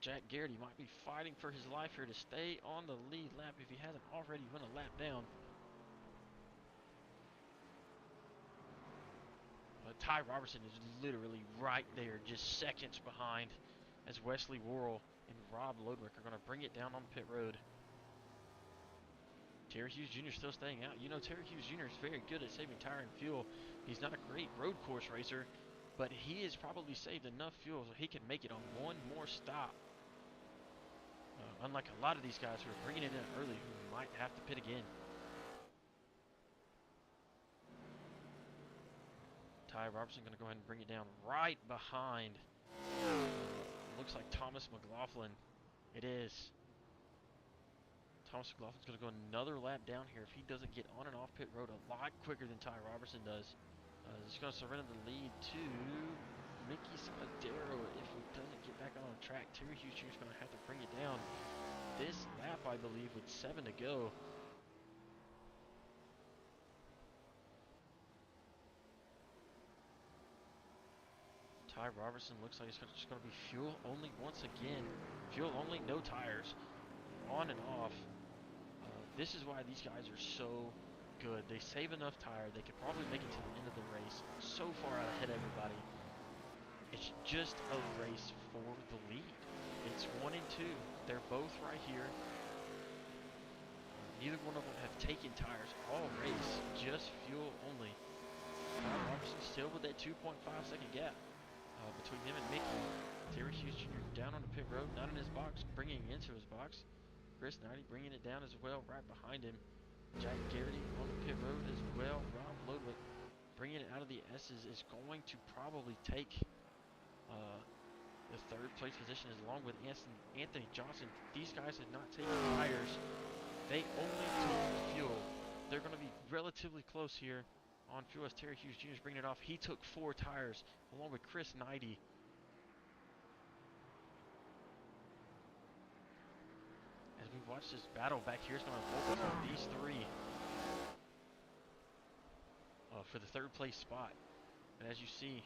G: Jack Garrity might be fighting for his life here to stay on the lead lap if he hasn't already went a lap down. Ty Robertson is literally right there, just seconds behind, as Wesley Worrell and Rob Lodwick are going to bring it down on pit road. Terry Hughes Jr. still staying out. You know, Terry Hughes Jr. is very good at saving tire and fuel. He's not a great road course racer, but he has probably saved enough fuel so he can make it on one more stop. Unlike a lot of these guys who are bringing it in early who might have to pit again. Ty Robertson going to go ahead and bring it down right behind. Looks like Thomas McLaughlin. It is. Thomas McLaughlin's going to go another lap down here if he doesn't get on and off pit road a lot quicker than Ty Robertson does. He's going to surrender the lead to Mickey Spadero if he doesn't get back on the track. Terry Hughes Jr. is going to have to bring it down this lap, I believe, with 7 to go. Ty Robertson looks like it's just going to be fuel only once again. Fuel only, no tires. On and off. This is why these guys are so good. They save enough tire. They could probably make it to the end of the race. So far out ahead of everybody. It's just a race for the lead. It's 1 and 2. They're both right here. Neither one of them have taken tires all race. Just fuel only. Ty Robertson still with that 2.5 second gap. Between him and Mickey. Terry Hughes Jr. down on the pit road, not in his box, bringing it into his box. Chris Knighty bringing it down as well, right behind him. Jack Garrity on the pit road as well. Rob Lodwick bringing it out of the S's is going to probably take the 3rd place position along with Anthony Johnson. These guys have not taken tires. They only took fuel. They're going to be relatively close here on fuel as Terry Hughes Jr. is bringing it off. He took 4 tires along with Chris Knighty. As we watch this battle back here, it's going to focus on these 3 for the 3rd place spot. And as you see,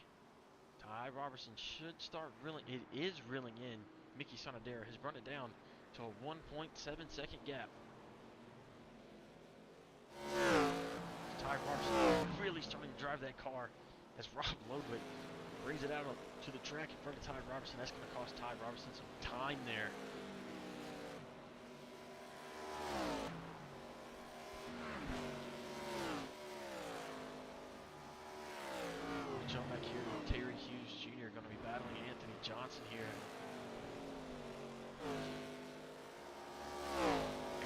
G: Ty Robertson should start reeling. It is reeling in. Mickey Sonadera has brought it down to a 1.7 second gap. Ty Robertson really starting to drive that car as Rob Lodwick brings it out to the track in front of Ty Robertson. That's going to cost Ty Robertson some time there. We jump back here with Terry Hughes Jr. going to be battling Anthony Johnson here.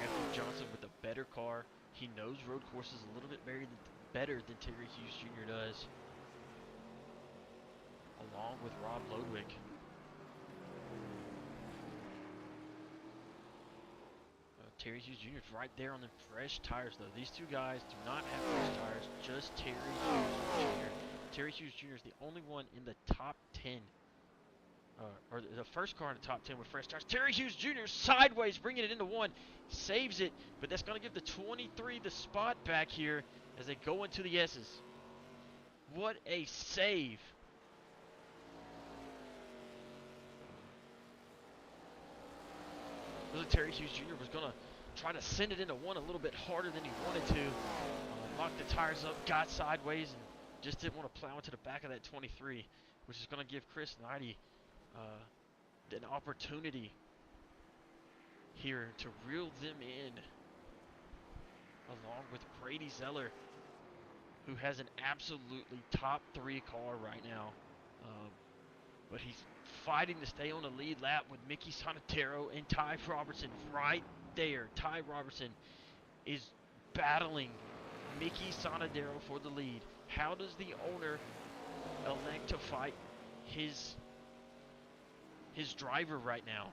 G: Anthony Johnson with a better car. He knows road courses a little bit better than Terry Hughes Jr. does. Along with Rob Lodwick. Terry Hughes Jr. is right there on the fresh tires, though. These 2 guys do not have fresh tires, just Terry Hughes Jr. Terry Hughes Jr. is the only one in the top 10. Or the first car in the top 10 with fresh tires. Terry Hughes Jr. sideways, bringing it into 1. Saves it, but that's going to give the 23 the spot back here as they go into the S's. What a save. Really, Terry Hughes Jr. was going to try to send it into 1 a little bit harder than he wanted to. Locked the tires up, got sideways, and just didn't want to plow into the back of that 23, which is going to give Chris Knighty an opportunity here to reel them in, along with Brady Zeller, who has an absolutely top 3 car right now. But he's fighting to stay on the lead lap with Mickey Sonatero and Ty Robertson right there. Ty Robertson is battling Mickey Sonadero for the lead. How does the owner elect to fight his driver right now?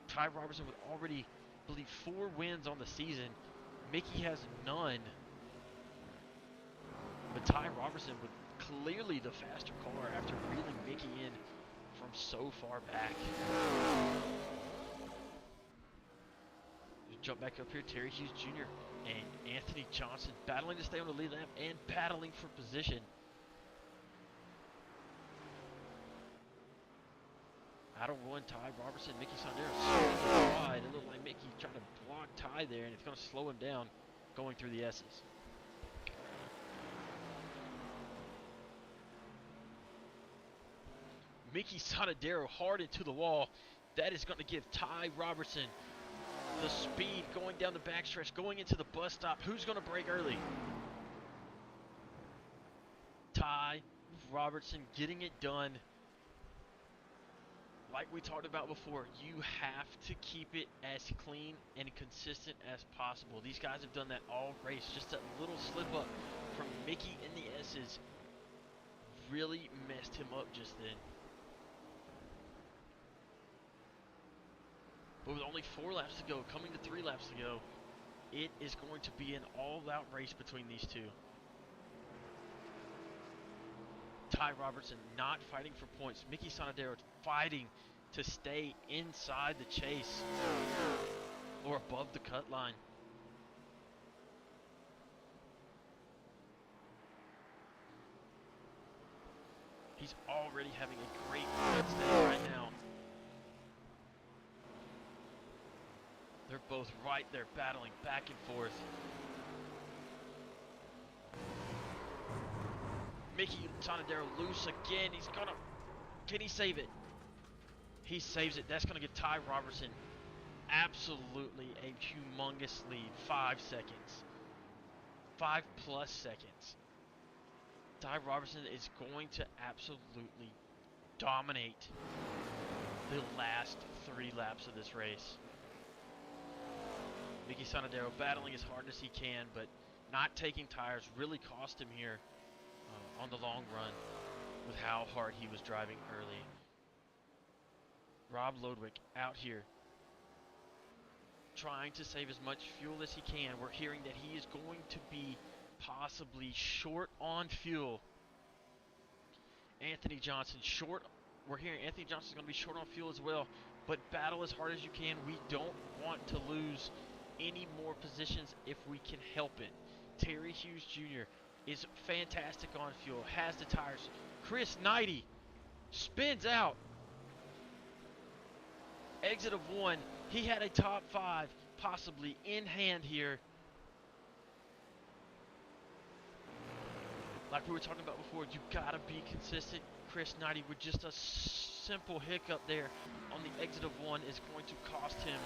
G: Ty Robertson with already, I believe, 4 wins on the season. Mickey has none. But Ty Robertson with clearly the faster car after reeling Mickey in from so far back. Just jump back up here, Terry Hughes Jr. and Anthony Johnson battling to stay on the lead lap and battling for position. battle roying Ty Robertson, Mickey Sondero wide. It looked like Mickey trying to block Ty there, and it's going to slow him down going through the S's. Mickey Sondero hard into the wall. That is going to give Ty Robertson the speed going down the backstretch, going into the bus stop. Who's going to break early? Ty Robertson getting it done. Like we talked about before, you have to keep it as clean and consistent as possible. These guys have done that all race. Just a little slip up from Mickey in the S's really messed him up just then. But with only 4 laps to go, coming to 3 laps to go, it is going to be an all-out race between these two. Ty Robertson not fighting for points. Mickey Sondero fighting to stay inside the chase or above the cut line. He's already having a great race day right now. They're both right there battling back and forth. Mickey Sondero loose again. He's gonna, can he save it? He saves it. That's gonna give Ty Robertson absolutely a humongous lead. 5 seconds. 5+ seconds. Ty Robertson is going to absolutely dominate the last 3 laps of this race. Mickey Sondero battling as hard as he can, but not taking tires really cost him here on the long run with how hard he was driving early. Rob Lodwick out here trying to save as much fuel as he can. We're hearing that he is going to be possibly short on fuel. Anthony Johnson short. We're hearing Anthony Johnson's going to be short on fuel as well. But battle as hard as you can. We don't want to lose any more positions if we can help it. Terry Hughes Jr. is fantastic on fuel, has the tires. Chris Knighty spins out. Exit of 1. He had a top 5 possibly in hand here. Like we were talking about before, you gotta be consistent. Chris Knighty with just a simple hiccup there on the exit of 1 is going to cost him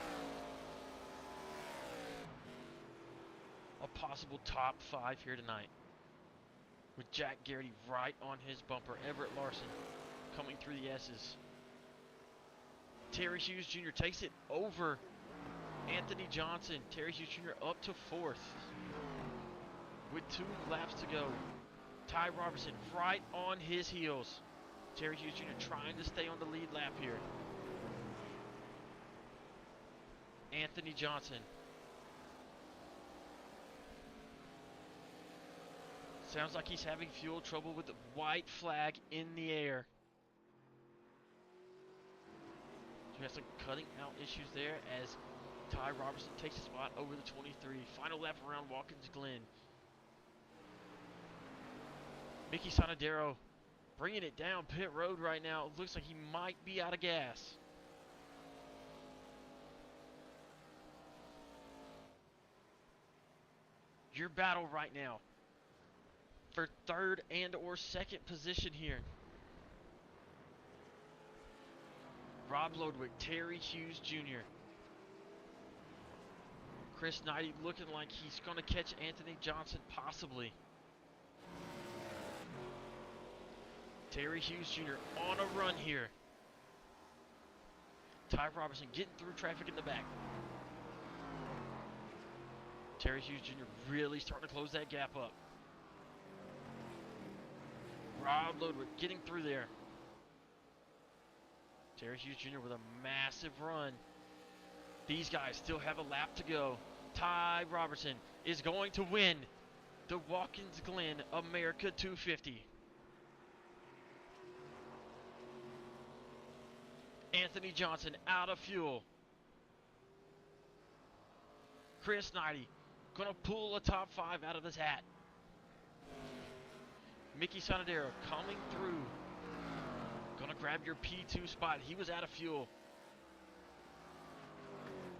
G: a possible top 5 here tonight. With Jack Garrity right on his bumper. Everett Larson coming through the S's. Terry Hughes Jr. takes it over Anthony Johnson. Terry Hughes Jr. up to 4th. With 2 laps to go. Ty Robertson right on his heels. Terry Hughes Jr. trying to stay on the lead lap here. Anthony Johnson. Sounds like he's having fuel trouble with the white flag in the air. So we have some cutting out issues there as Ty Robertson takes a spot over the 23. Final lap around Watkins Glen. Mickey Sondero bringing it down pit road right now. It looks like he might be out of gas. Your battle right now for 3rd and or 2nd position here. Rob Lodwick, Terry Hughes Jr. Chris Knighty looking like he's going to catch Anthony Johnson possibly. Terry Hughes Jr. on a run here. Ty Robertson getting through traffic in the back. Terry Hughes Jr. really starting to close that gap up. Rob Lodwick getting through there. Terry Hughes Jr. with a massive run. These guys still have a lap to go. Ty Robertson is going to win the Watkins Glen America 250. Anthony Johnson out of fuel. Chris Knighty gonna pull a top 5 out of his hat. Mickey Sondero coming through. Gonna grab your P2 spot. He was out of fuel.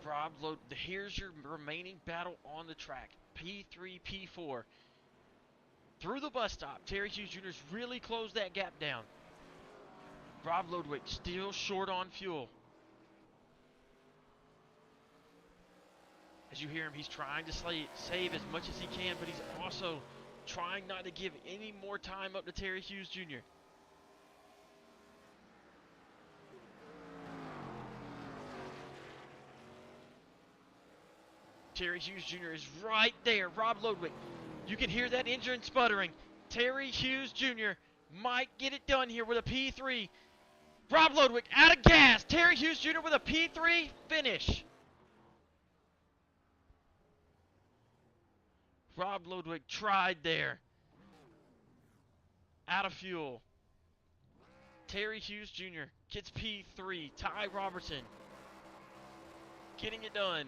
G: Rob Load. Here's your remaining battle on the track. P3, P4. Through the bus stop. Terry Hughes Jr.'s really closed that gap down. Rob Lodwick still short on fuel. As you hear him, he's trying to save as much as he can, but he's also trying not to give any more time up to Terry Hughes Jr. Terry Hughes Jr. is right there. Rob Lodwick, you can hear that engine sputtering. Terry Hughes Jr. might get it done here with a P3. Rob Lodwick out of gas. Terry Hughes Jr. with a P3 finish. Rob Lodwick tried there. Out of fuel. Terry Hughes Jr. gets P3. Ty Robertson getting it done.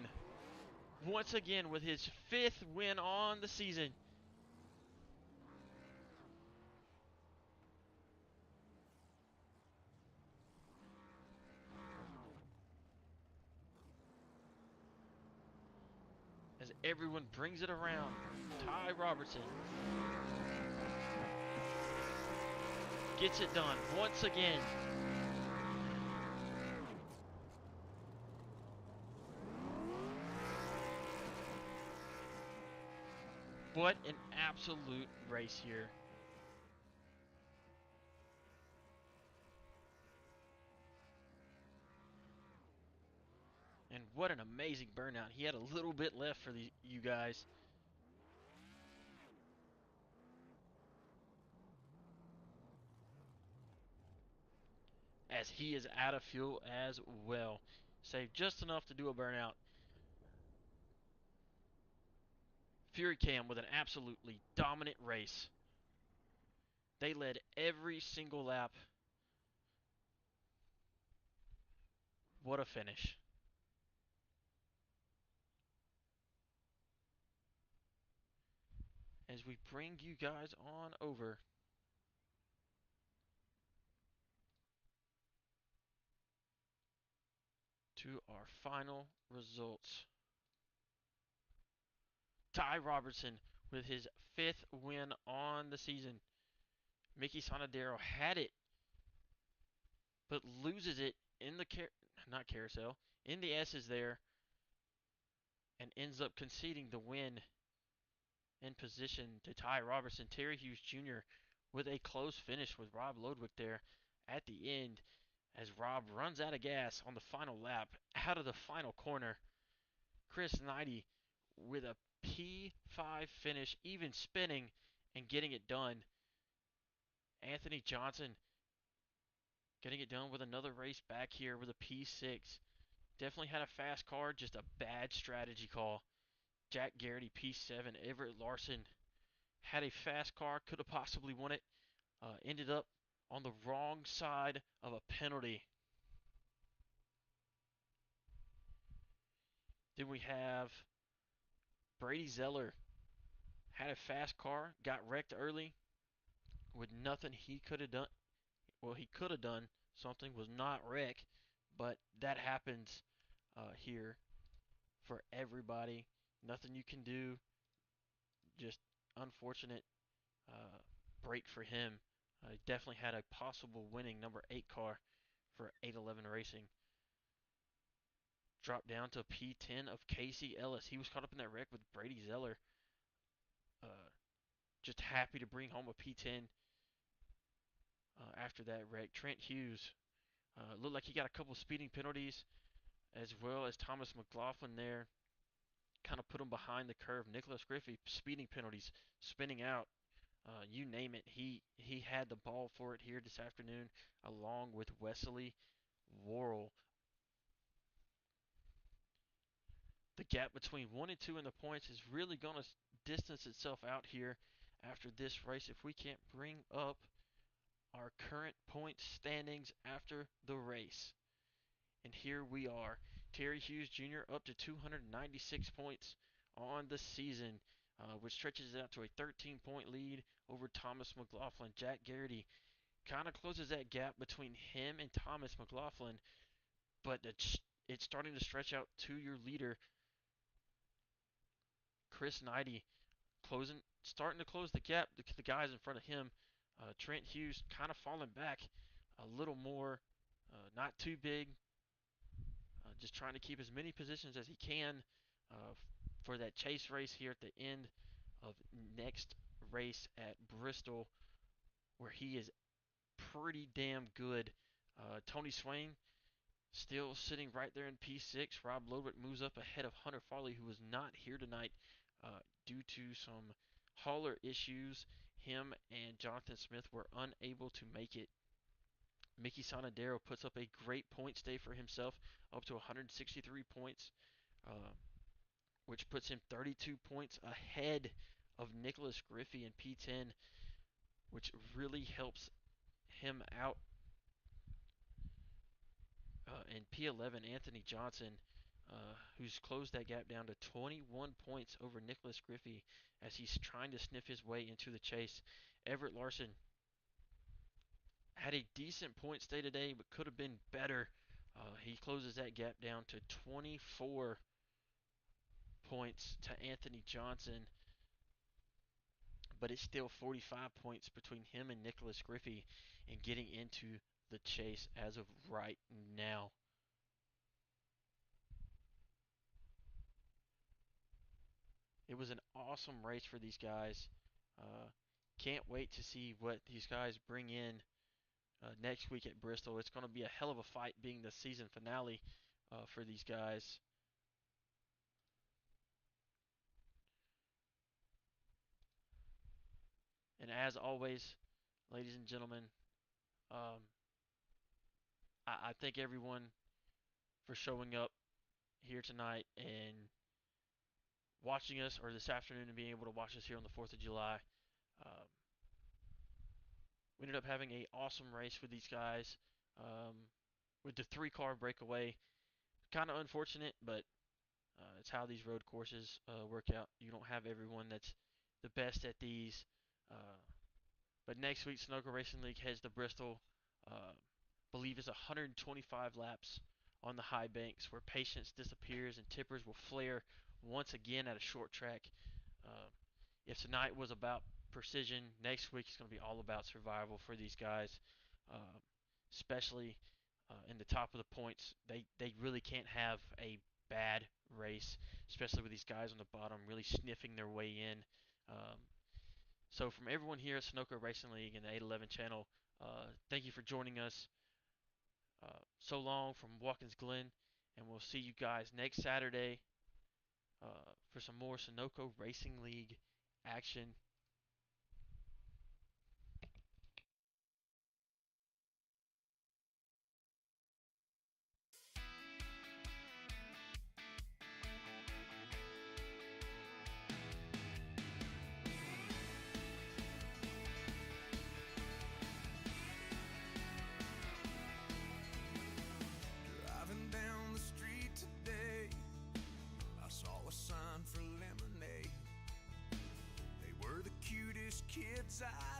G: Once again with his 5th win on the season. As everyone brings it around, Ty Robertson gets it done once again. What an absolute race here. And what an amazing burnout. He had a little bit left for you guys. As he is out of fuel as well. Saved just enough to do a burnout. Fury Cam with an absolutely dominant race. They led every single lap. What a finish. As we bring you guys on over to our final results. Ty Robertson with his 5th win on the season. Mickey Sonadero had it, but loses it in the carousel, in the S's there, and ends up conceding the win in position to Ty Robertson. Terry Hughes Jr. with a close finish with Rob Lodwick there at the end, as Rob runs out of gas on the final lap out of the final corner. Chris Knighty with a P5 finish, even spinning and getting it done. Anthony Johnson getting it done with another race back here with a P6. Definitely had a fast car, just a bad strategy call. Jack Garrity P7. Everett Larson had a fast car, could have possibly won it. Ended up on the wrong side of a penalty. Then we have Brady Zeller. Had a fast car, got wrecked early with nothing he could have done. Well, he could have done something, was not wreck, but that happens here for everybody. Nothing you can do. Just unfortunate break for him. He definitely had a possible winning number 8 car for 811 Racing. Dropped down to P10 of Casey Ellis. He was caught up in that wreck with Brady Zeller. Just happy to bring home a P10 after that wreck. Trent Hughes looked like he got a couple speeding penalties, as well as Thomas McLaughlin there. Kind of put him behind the curve. Nicholas Griffey, speeding penalties, spinning out. You name it. He had the ball for it here this afternoon, along with Wesley Worrell. The gap between 1 and 2 in the points is really going to distance itself out here after this race. If we can't bring up our current point standings after the race. And here we are. Terry Hughes Jr. up to 296 points on the season, which stretches it out to a 13-point lead over Thomas McLaughlin. Jack Garrity kind of closes that gap between him and Thomas McLaughlin, but it's starting to stretch out to your leader, Chris Knighty, starting to close the gap. The guys in front of him, Trent Hughes, kind of falling back a little more, not too big, just trying to keep as many positions as he can for that chase race here at the end of next race at Bristol, where he is pretty damn good. Tony Swain still sitting right there in P6. Rob Lodwick moves up ahead of Hunter Farley, who was not here tonight due to some hauler issues. Him and Jonathan Smith were unable to make it. Mickey Sonadero puts up a great points day for himself, up to 163 points, which puts him 32 points ahead of Nicholas Griffey in P10, which really helps him out. In P11, Anthony Johnson, who's closed that gap down to 21 points over Nicholas Griffey as he's trying to sniff his way into the chase. Everett Larson had a decent points day today, but could have been better. He closes that gap down to 24 points to Anthony Johnson, but it's still 45 points between him and Nicholas Griffey in getting into the chase as of right now. It was an awesome race for these guys. Can't wait to see what these guys bring in next week at Bristol. It's going to be a hell of a fight, being the season finale for these guys. And as always, ladies and gentlemen, I thank everyone for showing up here tonight and watching us, or this afternoon, and being able to watch us here on the 4th of July. Um, we ended up having an awesome race with these guys with the 3-car breakaway. Kind of unfortunate, but it's how these road courses work out. You don't have everyone that's the best at these. But next week, Sunoco Racing League heads to Bristol. Believe it's 125 laps on the high banks where patience disappears and tippers will flare once again at a short track. If tonight was about precision, next week is going to be all about survival for these guys, especially in the top of the points. They really can't have a bad race, especially with these guys on the bottom really sniffing their way in. So from everyone here at Sunoco Racing League and the 811 channel, thank you for joining us. So long from Watkins Glen, and we'll see you guys next Saturday for some more Sunoco Racing League action.
A: Driving down the street today, I saw a sign for lemonade. They were the cutest kids I